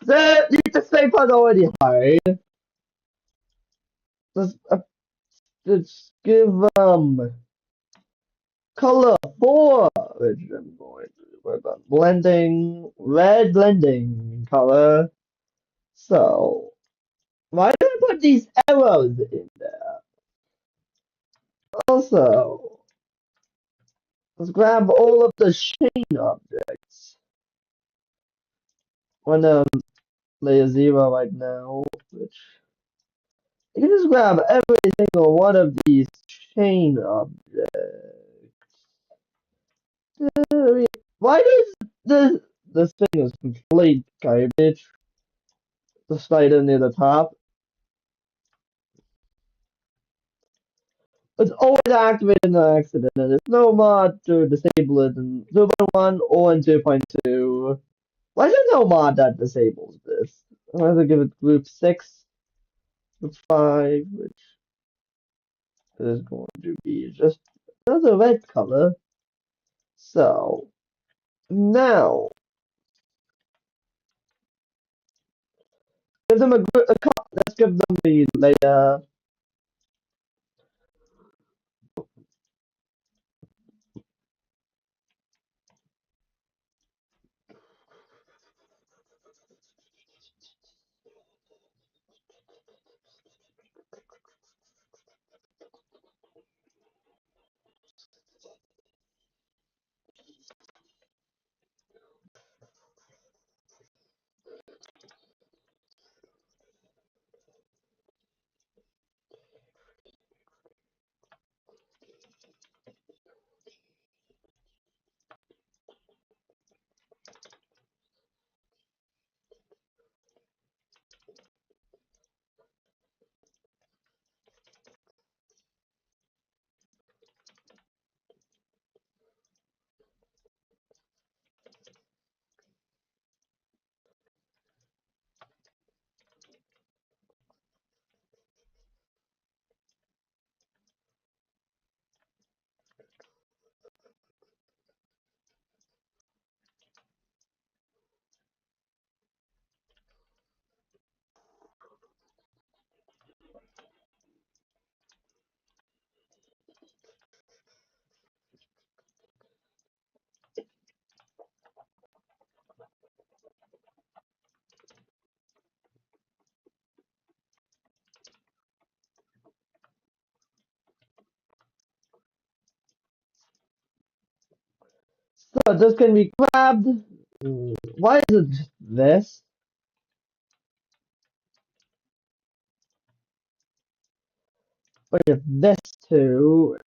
The same part's already hard. Let's, uh, let's give color 4, which I'm going to work on blending, red blending color. So why did I put these arrows in there? Also, let's grab all of the chain objects. On layer 0 right now, which you can just grab every single one of these chain objects. Why does this thing is complete garbage? The slider near the top. It's always activated in an accident, and there's no mod to disable it in 2.1 or in 2.2. Why is there no mod that disables this? I'm going to give it group 6, group 5, which is going to be just another red color. So, now, give them let's give them the layer. So this can be grabbed. Why is it just this? We have this too.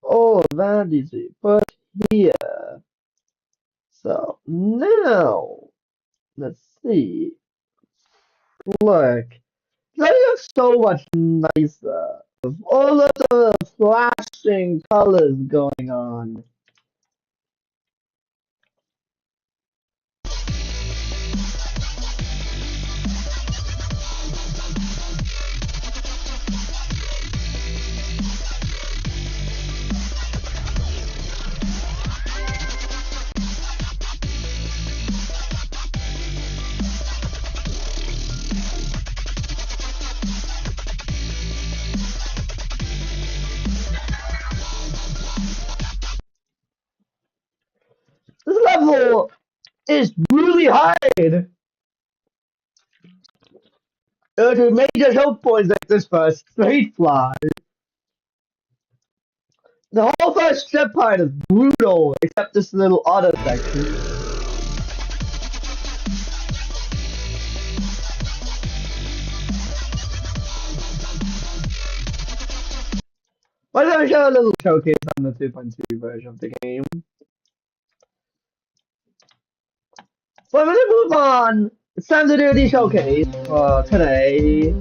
Oh, that needs to be put here. So now, let's see. Look, that looks so much nicer. With all of the flashing colors going on. This level is really hard. To major health points like this first straight fly. The whole first step part is brutal, except this little auto section. Why don't I show a little showcase on the 2.2 version of the game? So I'm gonna move on. It's time to do the showcase for today.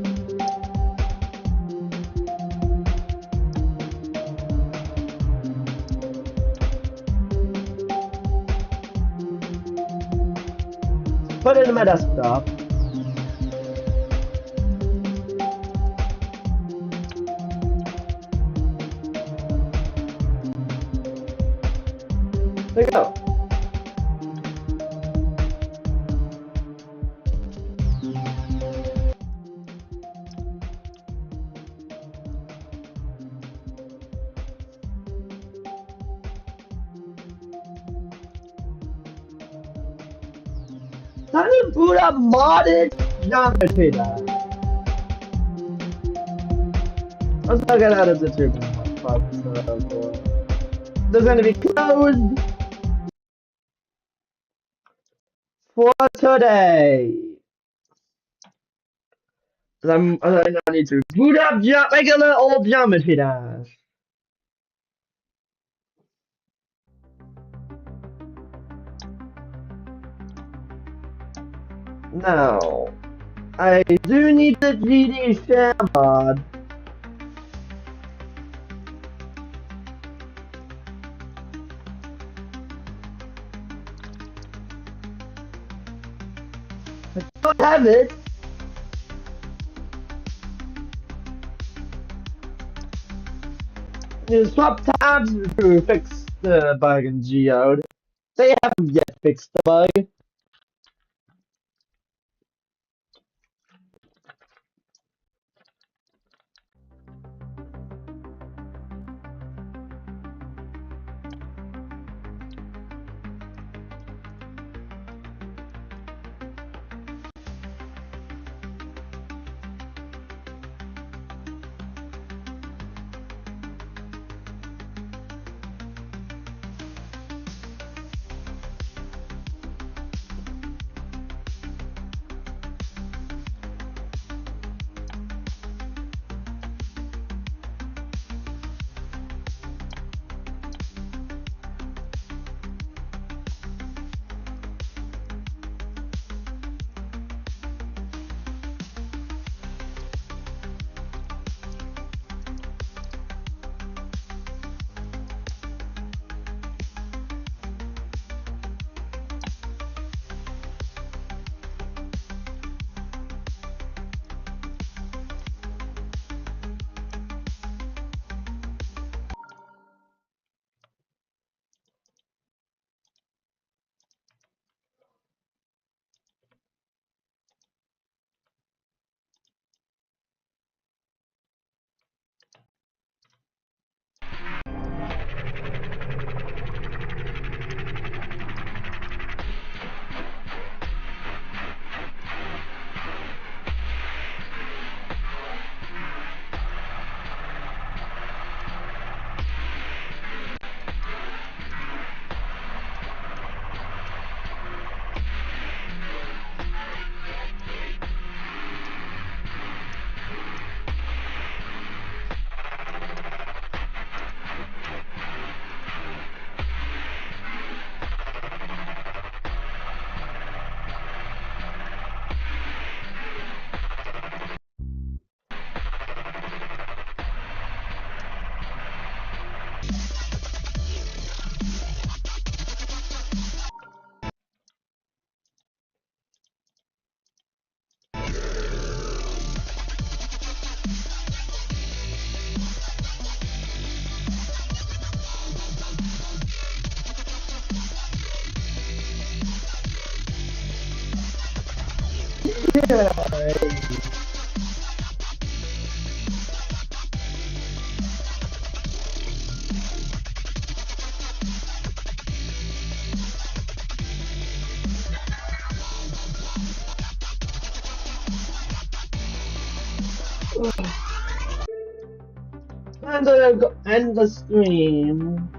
Put it in my desktop. There you go. Time to boot up modded geometry now. Let's not get out of the 2.5. They're gonna be closed for today. I need to boot up regular old Geometry Dash. Now, I do need the GD share mod. I don't have it. You swap tabs to fix the bug in Geode. They haven't yet fixed the bug. End the stream.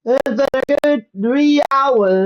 It's been a good 3 hours.